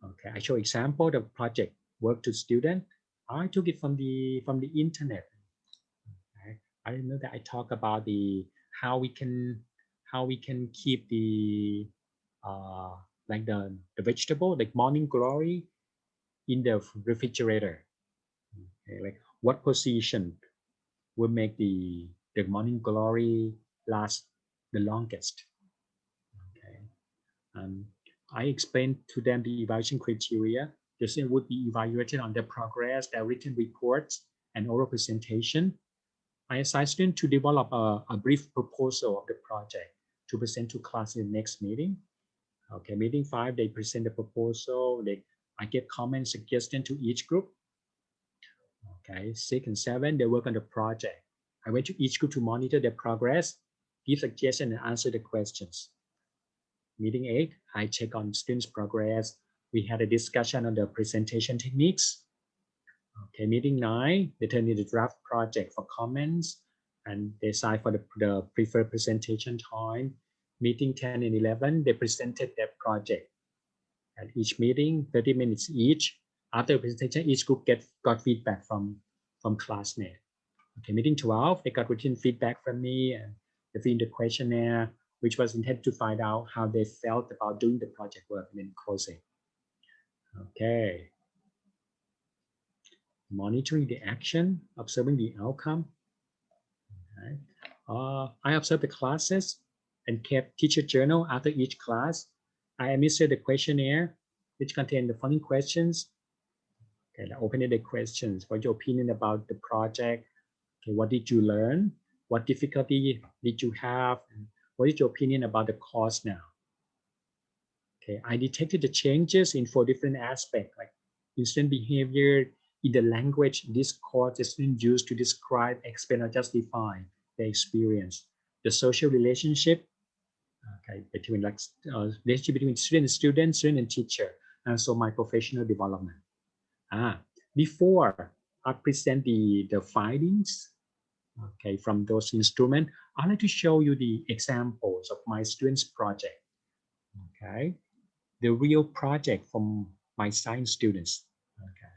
Okay, I show example of the project work to student. I took it from the internet. Okay. I know that I talk about the how we can keep the like the vegetable, like morning glory, in the refrigerator. Okay, like what position will make the morning glory last the longest. Okay, I explained to them the evaluation criteria. The student would be evaluated on their progress, their written reports, and oral presentation. I assigned students to develop a brief proposal of the project to present to class in the next meeting. Okay, meeting 5, they present the proposal. I get comments, suggestions to each group. Okay, 6 and 7, they work on the project. I went to each group to monitor their progress, give suggestions, and answer the questions. Meeting 8, I check on students' progress. We had a discussion on the presentation techniques. Okay, meeting 9, they turn in the draft project for comments, and they decide for the preferred presentation time. Meeting 10 and 11, they presented their project. At each meeting, 30 minutes each. After the presentation, each group got feedback from classmates. Okay, meeting 12, they got written feedback from me, and they filled in the questionnaire, which was intended to find out how they felt about doing the project work, and then closing. Okay. Monitoring the action, observing the outcome. Okay. I observed the classes and kept teacher journal after each class. I administered the questionnaire, which contained the following questions. Okay, open-ended questions. What's your opinion about the project? Okay, what did you learn? What difficulty did you have? And what is your opinion about the course now? Okay, I detected the changes in 4 different aspects, like student behavior, in the language this course is used to describe, explain, or justify the experience. The social relationship, okay, between relationship between student and teacher, and so my professional development. Before I present the findings, okay, from those instruments. I'd like to show you the examples of my students' project, okay, the real project from my science students, okay.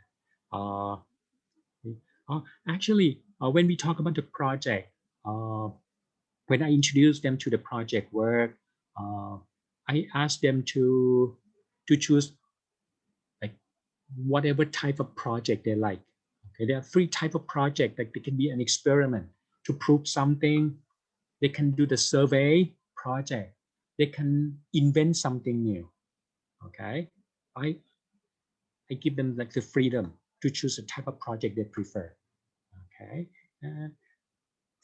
Actually, when we talk about the project, when I introduce them to the project work, I ask them to choose like whatever type of project they like. Okay, there are 3 types of project. Like they can be an experiment to prove something. They can do the survey project. They can invent something new. Okay, I give them like the freedom to choose the type of project they prefer. Okay,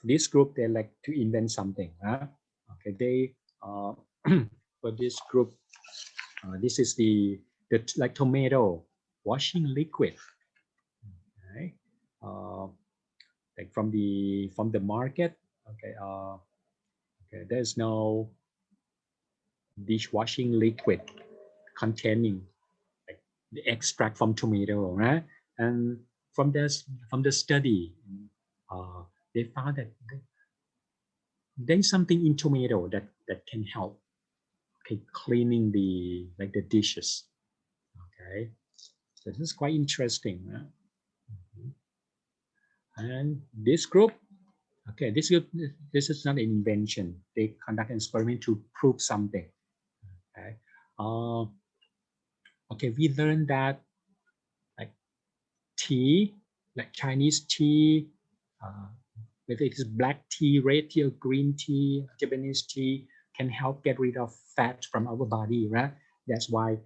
this group they like to invent something. Okay, they for this group, this is the like tomato washing liquid. Okay, like from the market. Okay, okay, there's no dishwashing liquid containing like the extract from tomato, right? And from the study, they found that there's something in tomato that can help, okay, cleaning the dishes. Okay, so this is quite interesting. And this group, okay, this is not an invention. They conduct an experiment to prove something. Okay, okay, we learned that like tea, like Chinese tea, whether it is black tea, red tea, or green tea, Japanese tea, can help get rid of fat from our body, right? That's why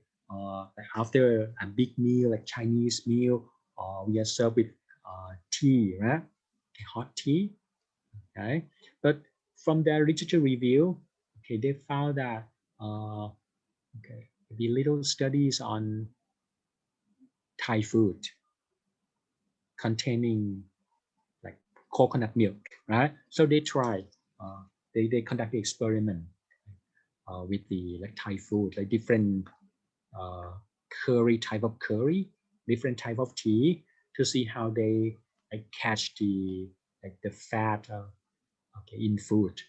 after a big meal, like Chinese meal, we are served with tea, right? Okay, hot tea, okay? But from their literature review, okay, they found that okay, the little studies on Thai food containing like coconut milk, right? So they try, they conduct the experiment with the like Thai food, like different type of curry, different type of tea, to see how they like catch the fat okay, in food.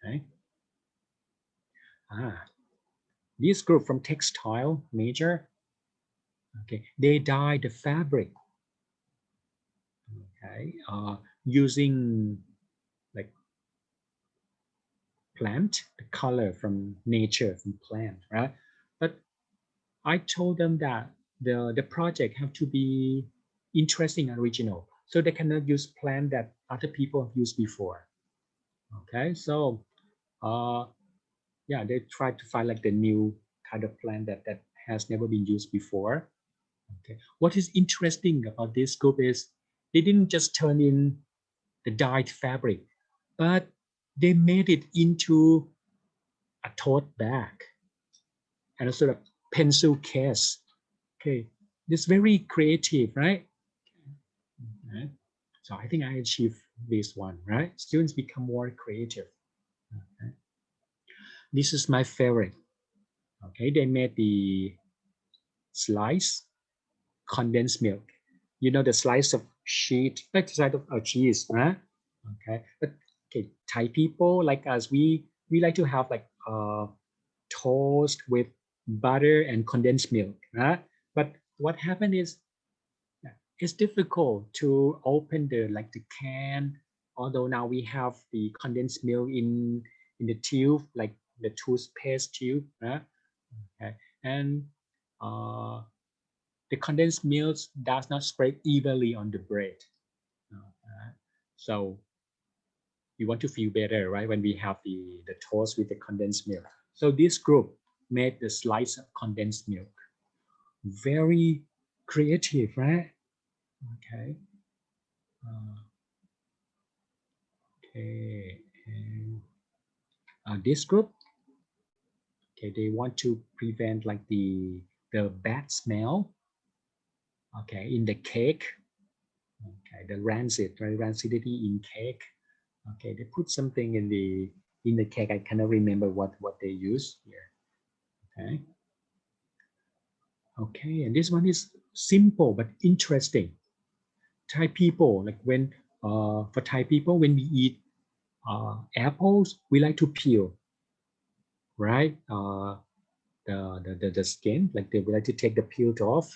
Okay. This group from textile major, okay, they dye the fabric, okay, using like plant, the color from nature, from plant, right? But I told them that the project have to be interesting and original, so they cannot use plant that other people have used before. Okay, so yeah, they try to find like the new kind of plant that has never been used before. Okay, what is interesting about this group is they didn't just turn in the dyed fabric, but they made it into a tote bag and a sort of pencil case. Okay, this very creative, right? Okay. So I think I achieved this one, right? Students become more creative. Okay. This is my favorite. Okay, they made the slice condensed milk. You know the slice of sheet, like slice of cheese, right? Okay, but okay, Thai people like us, we like to have like toast with butter and condensed milk, right? But what happened is it's difficult to open the can, although now we have the condensed milk in the tube, like the toothpaste tube, right? Okay. And the condensed milk does not spread evenly on the bread. So we want to feel better, right? When we have the toast with the condensed milk. So this group made the slice of condensed milk. Very creative, right? Okay. Okay. And this group, okay, they want to prevent like the bad smell, okay, in the cake. Okay, the rancidity in cake. Okay, they put something in the cake. I cannot remember what they use here. Okay. Okay, and this one is simple but interesting. Thai people, like when for Thai people, when we eat apples, we like to peel, right? The skin, like they would like to take the peel off.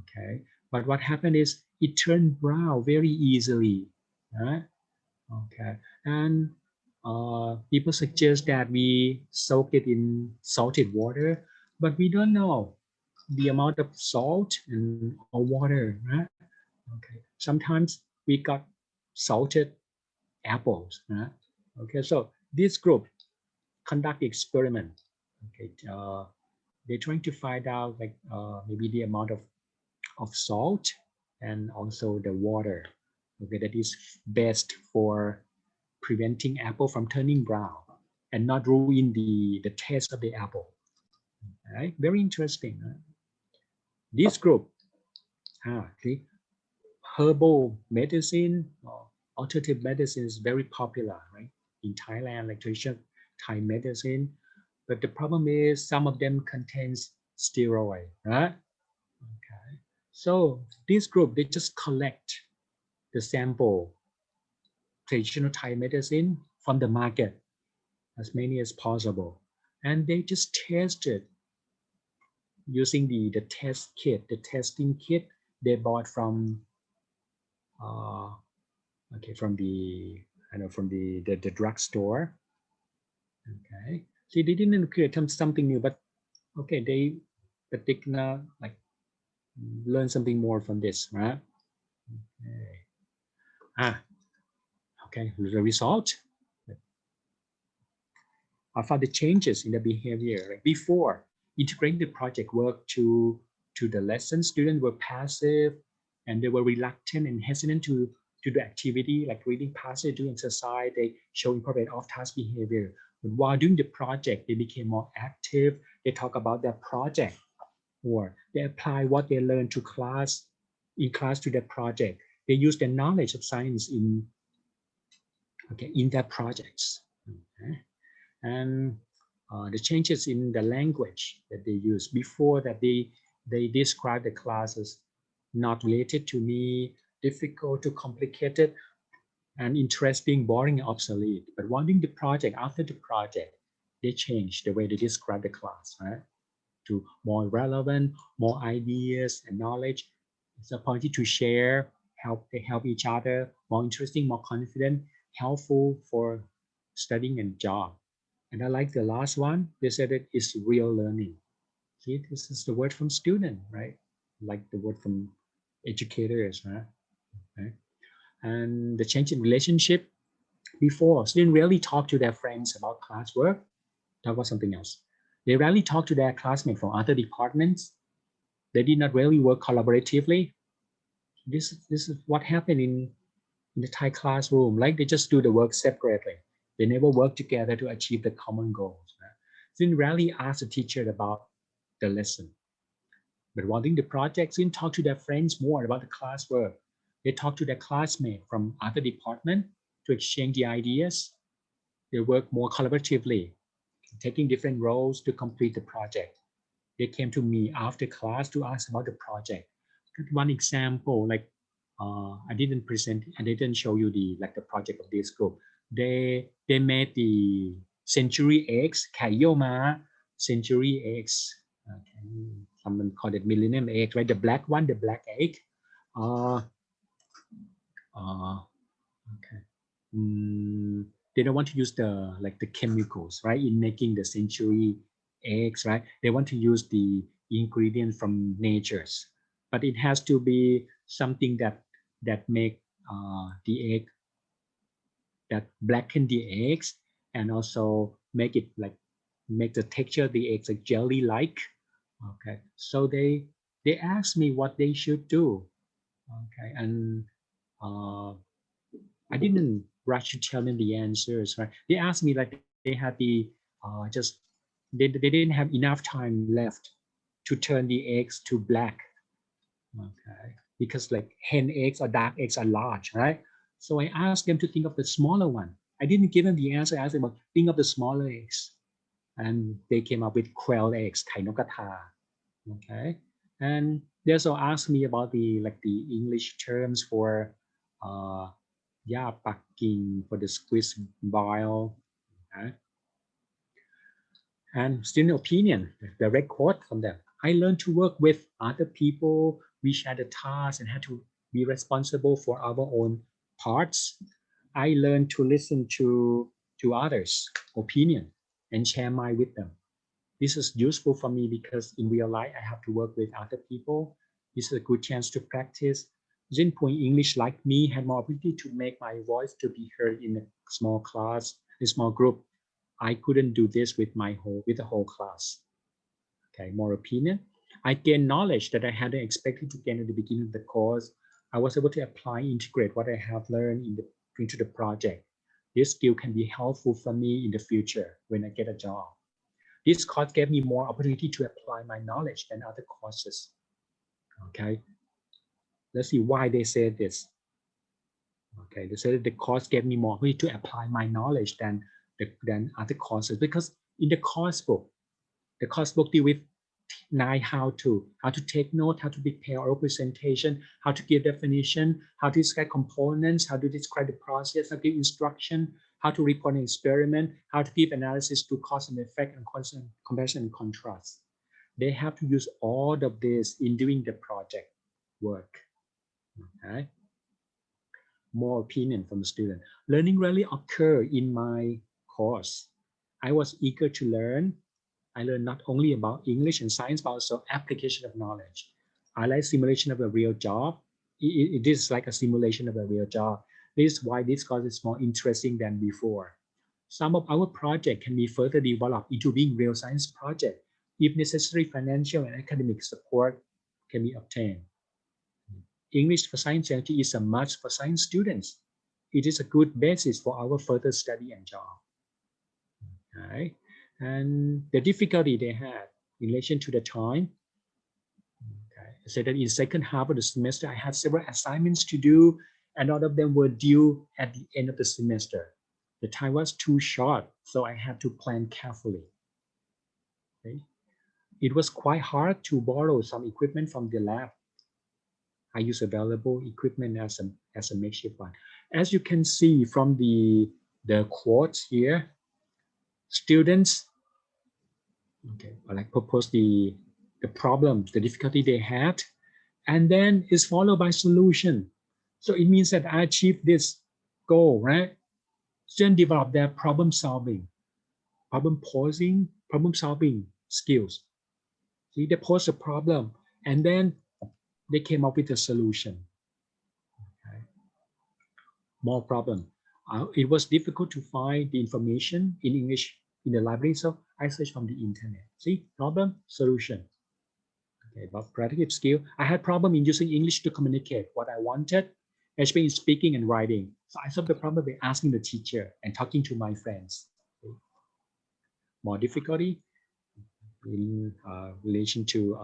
Okay, but what happened is it turned brown very easily, right? Okay, and people suggest that we soak it in salted water, but we don't know the amount of salt and or water, right? Okay, sometimes we got salted apples, right? Okay, so this group conduct experiment. Okay, they're trying to find out like maybe the amount of salt and also the water, okay, that is best for preventing apple from turning brown and not ruin the taste of the apple. Right? Very interesting. Right? This group, okay, herbal medicine or alternative medicine is very popular, right? In Thailand, like traditional Thai medicine. But the problem is some of them contains steroid, right? Okay. So this group, they just collect the sample traditional Thai medicine from the market, as many as possible. And they just tested using the test kit, the testing kit they bought from okay, from the from the drugstore. Okay, so they didn't create something new, but okay, they gonna like learn something more from this, right? Okay. Okay, the result. I found the changes in the behavior. Like before integrating the project work to the lesson, students were passive and they were reluctant and hesitant to do activity like reading passage, doing exercise. They show inappropriate off-task behavior. But while doing the project, they became more active. They talk about their project or they apply what they learned to class to their project. They use their knowledge of science in their projects. Okay. And the changes in the language that they use before that they describe the class as not related to me, difficult to complicated, and interesting, boring, obsolete. But wanting the project, after the project, they change the way they describe the class, right? To more relevant, more ideas and knowledge. It's a opportunity to share, they help each other, more interesting, more confident, helpful for studying and job. And I like the last one. They said it is real learning. See, this is the word from student, right? Like the word from educators, right? Okay. And the change in relationship. Before, students rarely talk to their friends about classwork. Talk about something else. They rarely talk to their classmates from other departments. They did not really work collaboratively. This is what happened in the Thai classroom. Like they just do the work separately. They never work together to achieve the common goals. Students rarely ask the teacher about the lesson. But wanting the project, students talk to their friends more about the classwork. They talk to their classmates from other departments to exchange the ideas. They work more collaboratively, taking different roles to complete the project. They came to me after class to ask about the project. One example, like I didn't show you the project of this group. They made the century eggs, ไข่เยี่ยวม้า century eggs. Okay. Someone called it millennium egg, right? The black one, the black egg. Okay. They don't want to use the chemicals, right, in making the century eggs, right? They want to use the ingredients from natures, but it has to be something that make the egg, that blacken the eggs and also make it make the texture of the eggs like jelly-like. Okay, so they asked me what they should do. Okay, and I didn't rush to tell them the answers, right? They asked me like they had the they didn't have enough time left to turn the eggs to black. Okay, because like hen eggs or dark eggs are large, right? So I asked them to think of the smaller one. I didn't give them the answer. I asked them, think of the smaller eggs. And they came up with quail eggs, ไข่นกกระทา. Okay, and They also asked me about the English terms for packing for the squeeze vial, and student opinion, direct quote from them. I learned to work with other people. We share the tasks and had to be responsible for our own parts. I learned to listen to others' opinion and share mine with them. This is useful for me because in real life, I have to work with other people. This is a good chance to practice. Jinpui English, like me, had more ability to make my voice to be heard in a small class, a small group. I couldn't do this with the whole class. Okay, more opinion. I gained knowledge that I hadn't expected to gain at the beginning of the course. I was able to apply, integrate what I have learned into the project. This skill can be helpful for me in the future when I get a job. This course gave me more opportunity to apply my knowledge than other courses. Okay, let's see why they said this. Okay, they said the course gave me more opportunity to apply my knowledge than other courses, because in the course book deal with 9 how to take note, how to prepare oral presentation, how to give definition, how to describe components, how to describe the process, how to give instruction, how to report an experiment, how to give analysis to cause and effect and comparison and contrast. They have to use all of this in doing the project work. Okay. More opinion from the student. Learning rarely occur in my course. I was eager to learn. I learned not only about English and science, but also application of knowledge. I like simulation of a real job. It is like a simulation of a real job. This is why this course is more interesting than before. Some of our projects can be further developed into being real science projects if necessary financial and academic support can be obtained. English for science technology is a must for science students. It is a good basis for our further study and job. Okay. And the difficulty they had in relation to the time. Okay. I said that in second half of the semester, I had several assignments to do, and all of them were due at the end of the semester. The time was too short, so I had to plan carefully. Okay. It was quite hard to borrow some equipment from the lab. I use available equipment as a makeshift one. As you can see from the quotes here, students, okay, I like propose the problems, the difficulty they had, and then is followed by solution. So it means that I achieved this goal, right? Students develop their problem solving skills. See, they pose a problem and then they came up with a solution. Okay. More problem. It was difficult to find the information in English in the library, so I searched from the internet. See, problem, solution. Okay, about practical skill. I had problem in using English to communicate what I wanted, especially in speaking and writing. So I solved the problem by asking the teacher and talking to my friends. Okay. More difficulty in relation to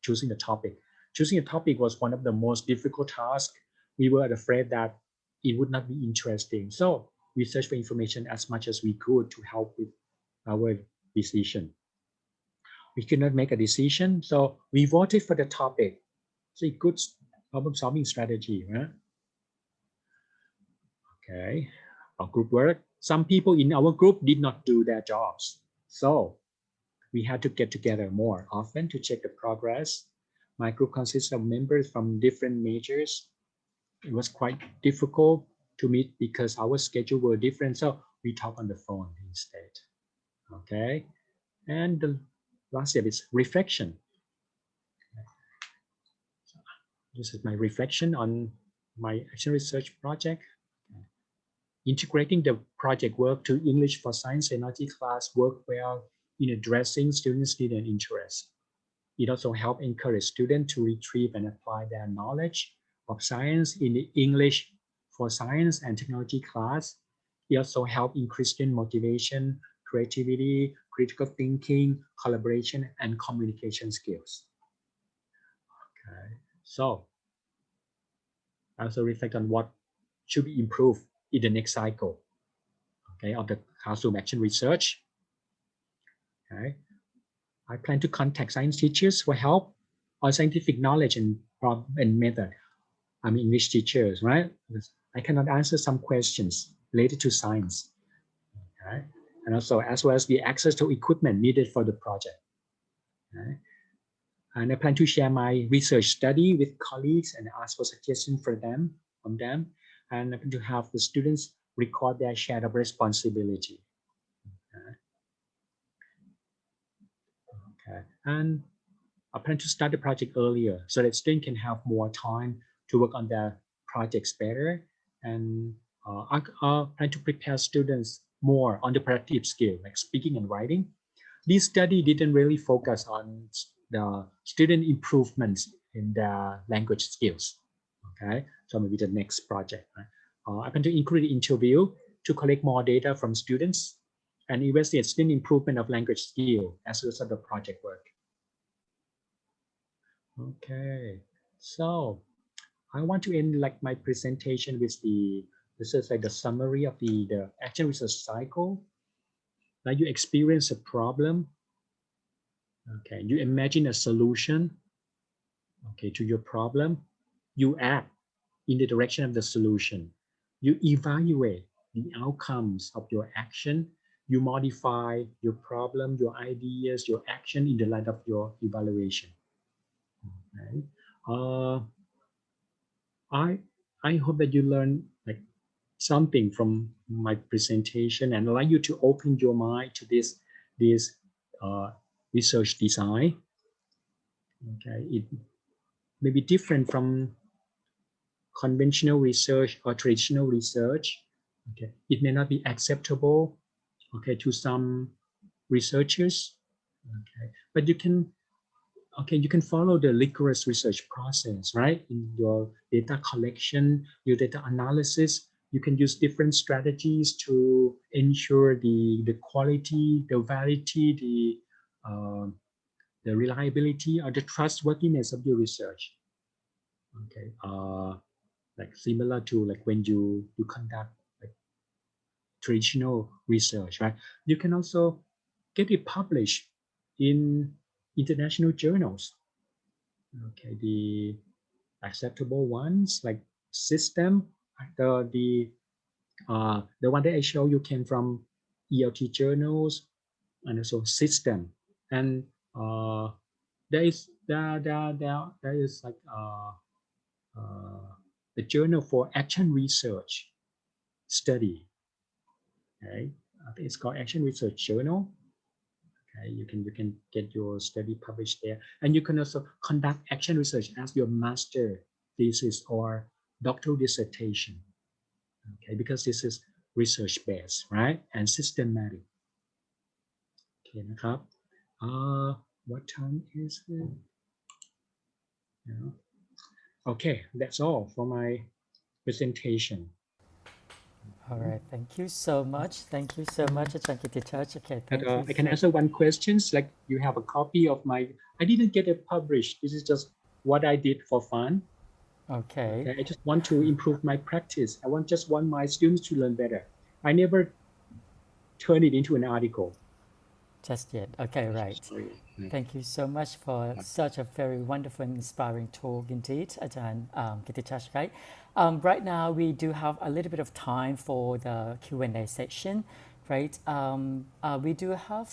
choosing the topic. Choosing a topic was one of the most difficult tasks. We were afraid that it would not be interesting. So we searched for information as much as we could to help with our decision. We could not make a decision, so we voted for the topic. It's a good problem-solving strategy, right? Okay, our group work. Some people in our group did not do their jobs, so we had to get together more often to check the progress. My group consists of members from different majors. It was quite difficult to meet because our schedule were different, so we talk on the phone instead. Okay, and the last step is reflection. This is my reflection on my action research project. Integrating the project work to English for Science Technology class worked well in addressing students' need and interest. It also helped encourage students to retrieve and apply their knowledge of science in the English for Science and Technology class. It also helped increase student motivation, creativity, critical thinking, collaboration, and communication skills. Okay, so I also reflect on what should be improved in the next cycle, okay, of the classroom action research. Okay, I plan to contact science teachers for help or scientific knowledge and method. I'm English teachers, right? I cannot answer some questions related to science, okay? And also as well as the access to equipment needed for the project. Okay? And I plan to share my research study with colleagues and ask for suggestions from them. And I plan to have the students record their share of responsibility. Okay. And I plan to start the project earlier so that students can have more time to work on their projects better. And I plan to prepare students more on the productive skill, like speaking and writing. This study didn't really focus on the student improvements in their language skills. Okay, so maybe the next project. Right? I plan to include the interview to collect more data from students and investigate student improvement of language skill as a result of the project work. Okay, so I want to end like my presentation with this is like the summary of the action research cycle. Like you experience a problem. Okay, you imagine a solution, okay, to your problem. You act in the direction of the solution. You evaluate the outcomes of your action. You modify your problem, your ideas, your action in the light of your evaluation. Okay. I hope that you learn like something from my presentation, and I'd like you to open your mind to this research design. Okay, it may be different from conventional research or traditional research. Okay, it may not be acceptable, okay, to some researchers. Okay, but you can follow the rigorous research process, right? In your data collection, your data analysis, you can use different strategies to ensure the quality, the validity, the reliability, or the trustworthiness of your research. Okay, like similar to like when you conduct like traditional research, right? You can also get it published in international journals. Okay, the acceptable ones like System, the one that I show you came from ELT journals, and also System, and there is like the Journal for Action Research Study. Okay, I think it's called Action Research Journal. Okay, you can get your study published there, and you can also conduct action research as your master thesis or doctoral dissertation. Okay, because this is research based, right, and systematic. Okay,นะครับ. What time is it? Yeah. Okay, that's all for my presentation. All right, thank you so much. Thank you so much, Ajahn Kittitouch. Okay, thank you. I can answer one question. Like you have a copy of my, I didn't get it published. This is just what I did for fun. Okay. I just want to improve my practice. I just want my students to learn better. I never turn it into an article. Just yet. Okay, right. Thank you so much for such a very wonderful and inspiring talk indeed, Ajahn Kittitouch, right? Right now, we do have a little bit of time for the Q&A section, right? We do have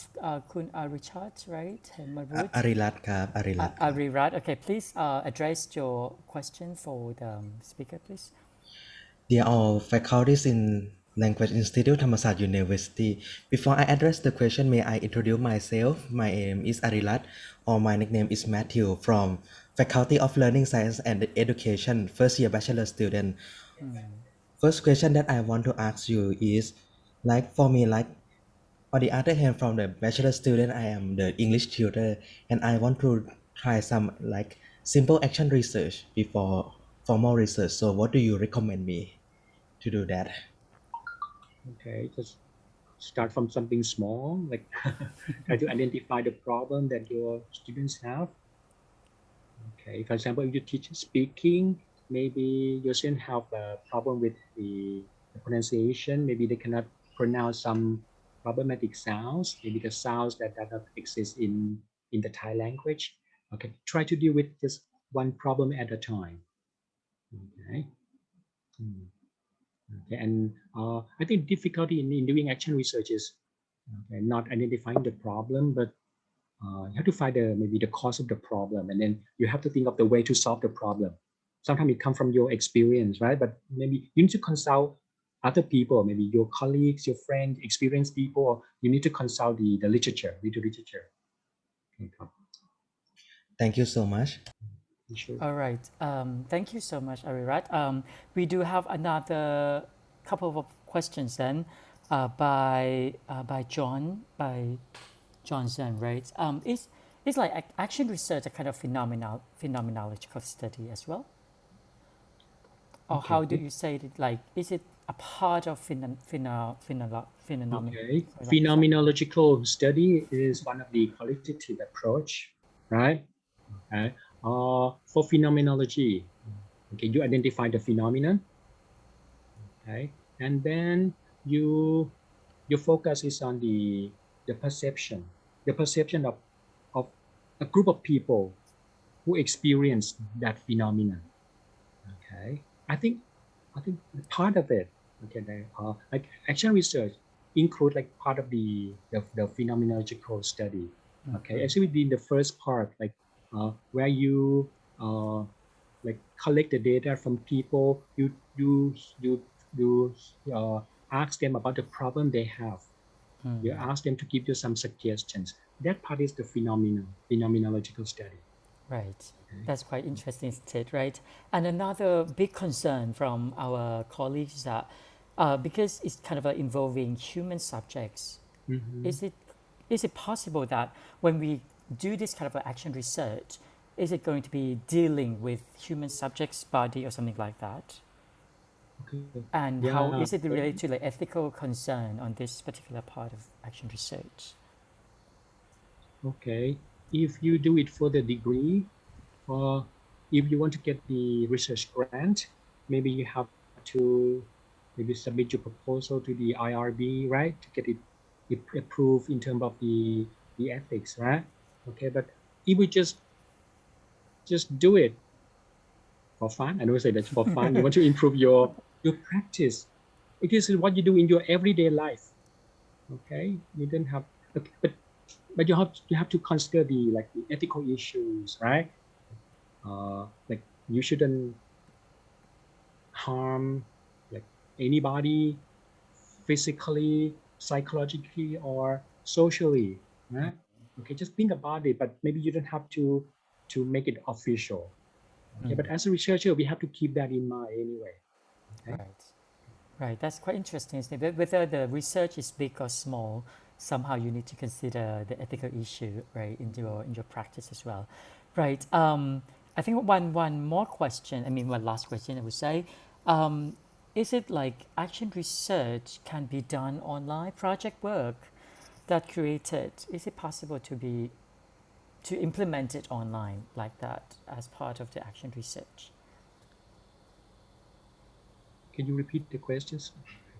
Kun Richard, right? Marut. Arirat ครับ Arirat ครับ Arirat. Okay, please address your question for the speaker, please. Dear all faculties in Language Institute Thammasat University, before I address the question, may I introduce myself? My name is Arirat, or my nickname is Matthew from Faculty of Learning Science and Education, first year bachelor student. First question that I want to ask you is, like for me, like on the other hand, from the bachelor student, I am the English tutor, and I want to try some like simple action research before formal research. So what do you recommend me to do that? Okay, just start from something small, like try to identify the problem that your students have. Okay, for example, if you teach speaking, maybe your students have a problem with the pronunciation. Maybe they cannot pronounce some problematic sounds, maybe the sounds that do not exist in the Thai language. Okay, try to deal with just one problem at a time. Okay. Okay, and I think difficulty in doing action research is not identifying the problem, but you have to find maybe the cause of the problem, and then you have to think of the way to solve the problem. Sometimes it comes from your experience, right? But maybe you need to consult other people, maybe your colleagues, your friends, experienced people, or you need to consult the literature, literature. Okay. Thank you so much. Sure. All right. Thank you so much, Arirat. We do have another couple of questions then by Johnson, right? Is like action research a kind of phenomenological study as well? Or how do you say it? Like, is it a part of phenomenology? Okay. Phenomenological study is one of the qualitative approach, right? Okay. For phenomenology, okay, you identify the phenomenon, okay, and then your focus is on the perception of a group of people who experience that phenomenon. Okay, I think part of it, okay, like action research include like part of the phenomenological study. Okay, actually in the first part, like where you like collect the data from people, you ask them about the problem they have. You ask them to give you some suggestions. That part is the phenomenological study. Right. That's quite interesting, right? And another big concern from our colleagues is that because it's kind of involving human subjects, is it possible that when we do this kind of action research, is it going to be dealing with human subjects' body or something like that? Okay. And how is it related to like ethical concern on this particular part of action research? Okay, if you do it for the degree, or if you want to get the research grant, maybe you have to maybe submit your proposal to the IRB, right, to get it approved in terms of the ethics, right? Okay, but if we just do it for fun, I don't say that's for fun. You want to improve your practice. It is what you do in your everyday life. Okay, you don't have, but you have to consider the ethical issues, right? Like you shouldn't harm like anybody physically, psychologically, or socially, right? Okay, just think about it, but maybe you don't have to make it official. Okay, but as a researcher, we have to keep that in mind anyway. Okay? Right. That's quite interesting, isn't it? Whether the research is big or small, somehow you need to consider the ethical issue, right, in your practice as well, right? I think one more question. I mean, one last question I would say. Is it like action research can be done online? Project work that created, is it possible to implement it online like that as part of the action research? Can you repeat the questions?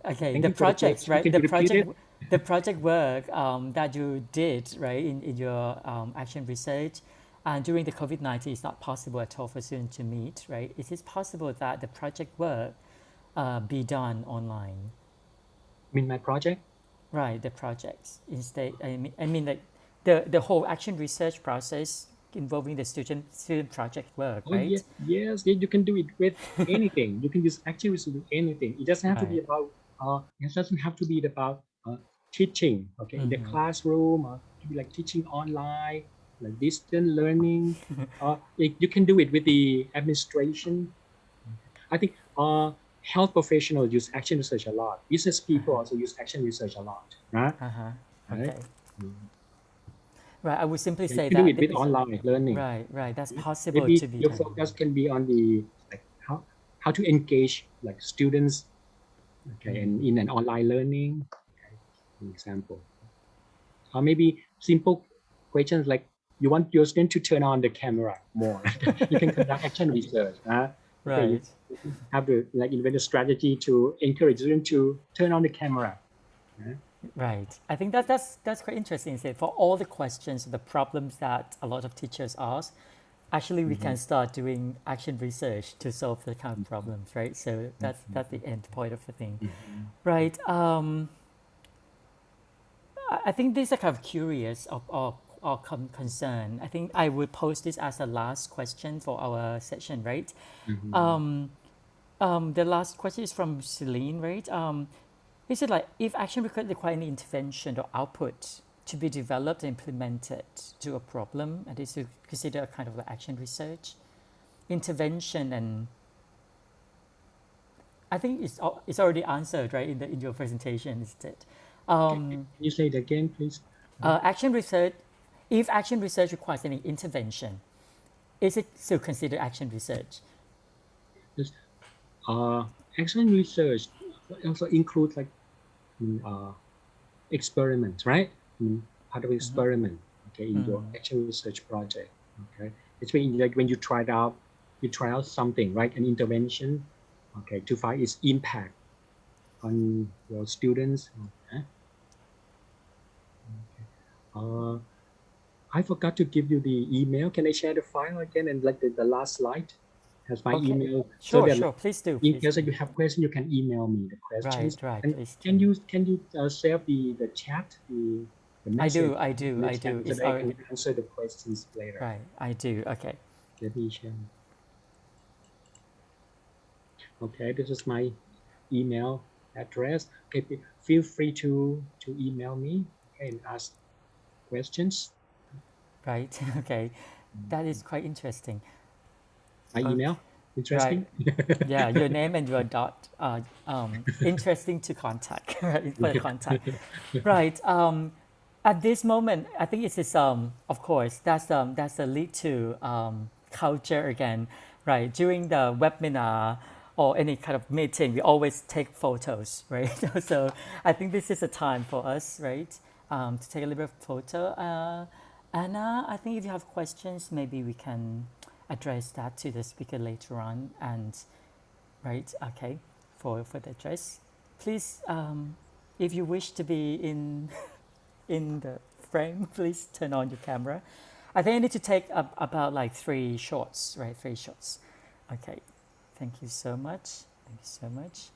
Okay, Thank the you for the projects, question. right? Can The you repeat project, it? the project work that you did, right, in your action research, and during the COVID-19, it's not possible at all for students to meet, right? Is it possible that the project work be done online? I mean, my project? Right, the projects instead. I mean, like the whole action research process involving the student project work, Oh, right? yes, you can do it with anything. You can use action research with anything. It doesn't have to be about. It doesn't have to be about teaching. Okay, in the classroom, or to be like teaching online, like distant learning. You can do it with the administration. I think health professionals use action research a lot. Business people also use action research a lot, right? Okay. Right? Right, I would simply You say can do that. it with online learning. Right, that's possible Maybe to be your done. focus can be on the like how to engage like students, okay, and in an online learning, okay, for example. Or maybe simple questions like you want your student to turn on the camera more. You can conduct action research. Okay, Right. you have to like invent a strategy to encourage students to turn on the camera. Right. I think that's quite interesting. Say for all the questions, the problems that a lot of teachers ask, actually we can start doing action research to solve the kind of problems, right? So that's the end point of the thing, right? I think these are kind of curious or concern. I think I would pose this as a last question for our session, right? The last question is from Celine, right? Is it like if action require any intervention or output to be developed and implemented to a problem, and is to consider a kind of like action research, intervention, and I think it's already answered right in your presentation, isn't it? Can you say it again, please? Action research, if action research requires any intervention, is it still considered action research? Yes. Action research also includes like experiments, right? Part of experiment, okay, in your action research project, okay. It's when like when you try out something, right? An intervention, okay, to find its impact on your students. Okay. I forgot to give you the email. Can I share the file again? And like the last slide has my Okay. email. Sure, so that sure. Please do. in Please case do. you have questions, you can email me the questions. Right, And please can do. you save the chat, the message? I do. So It's that I can answer the questions later. right. I do. Okay. Let me share. Okay, this is my email address. Okay, feel free to email me, okay, and ask questions. Right. Okay. That is quite interesting. My email, interesting. Right. Yeah, your name and your dot. Interesting to contact. Right, for the contact. Right. At this moment, I think it is of course that's the lead to culture again, right? During the webinar or any kind of meeting, we always take photos, right? So I think this is a time for us, right, to take a little bit of photo. Anna, I think if you have questions, maybe we can address that to the speaker later on. And right, okay, for the address, please, if you wish to be in the frame, please turn on your camera. I think I need to take about like 3 shots, right? 3 shots. Okay, thank you so much. Thank you so much.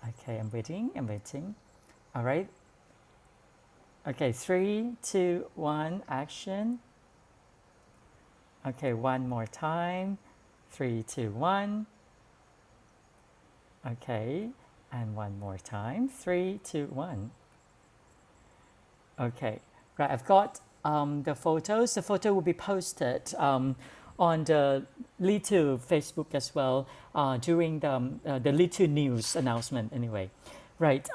Okay, I'm waiting. All right. Okay, 3, 2, 1, action. Okay, one more time. 3, 2, 1. Okay, and one more time. 3, 2, 1. Okay, right. I've got the photos. The photo will be posted on the LITU Facebook as well during the LITU news announcement. Anyway, right.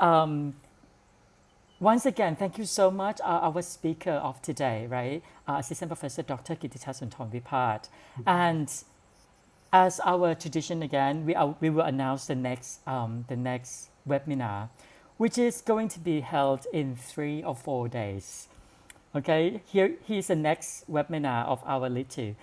Once again, thank you so much, our speaker of today, right? Assistant Professor Dr. Kittitouch Soontornwipast. And as our tradition again, we will announce the next webinar, which is going to be held in 3 or 4 days. Okay, here's the next webinar of our LITU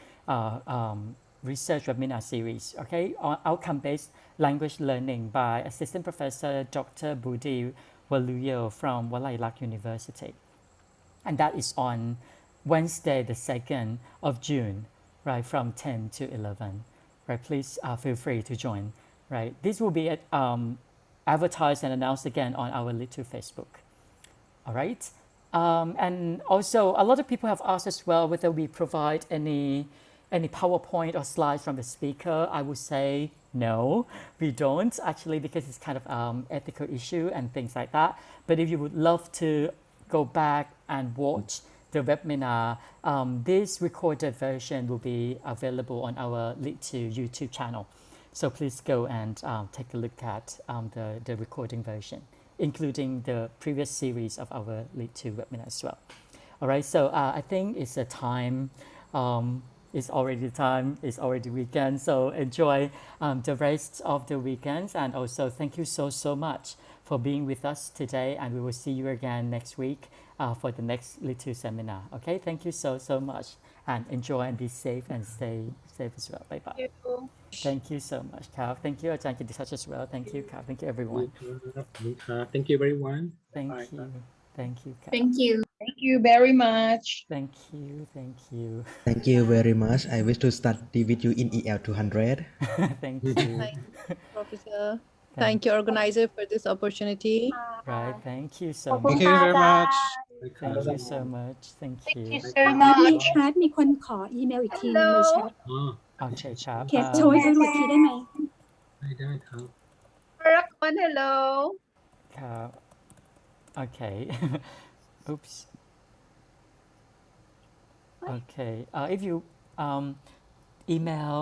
research webinar series. Okay, on outcome-based language learning by Assistant Professor Dr. Budi Waluyo from Walayalak University, and that is on Wednesday, the 2nd of June, right, from 10 to 11. Right, please feel free to join. Right, this will be advertised and announced again on our LITU Facebook. All right, and also a lot of people have asked as well whether we provide any PowerPoint or slides from the speaker. I would say no, we don't actually, because it's kind of ethical issue and things like that. But if you would love to go back and watch the webinar, this recorded version will be available on our LITU YouTube channel. So please go and take a look at the recording version, including the previous series of our LITU webinar as well. All right, so I think it's a time. It's already time, it's already weekend, so enjoy the rest of the weekends, and also thank you so much for being with us today, and we will see you again next week for the next LITU seminar. Okay, thank you so much, and enjoy and be safe and stay safe as well. Bye bye. Thank you so much, Kav. Thank you, Ajahn Kittitouch as well. Thank you, Kav. Thank you, everyone. Thank you, everyone. Thank Bye. you. thank you ครับ Thank you. Thank you very much. thank you thank you Thank you very much. I wish to study with you in EL 200. thank you Thank you, Professor. Thank you, organizer, for this opportunity. right thank you so ขอบคุณ much Thank you very much. thank you so much thank Thank you you so ใน much. แชทมีคนขออีเมลอีกทีหนึงในแชท โอเคครับ โอเคโชว์ให้เขาดูอีกทีได้ไหม ได้ครับ Parakon, hello. ครับ okay oops okay if you email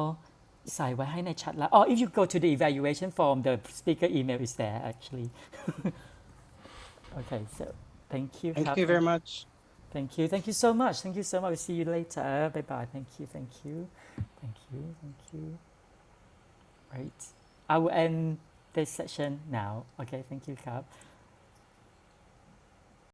ใส่ไว้ให้ในแชทแล้ว or if you go to the evaluation form the speaker email is there actually okay so thank you ครับ Thank you very much. thank you so much we'll see you later bye bye thank you right I will end this session now okay thank you ครับ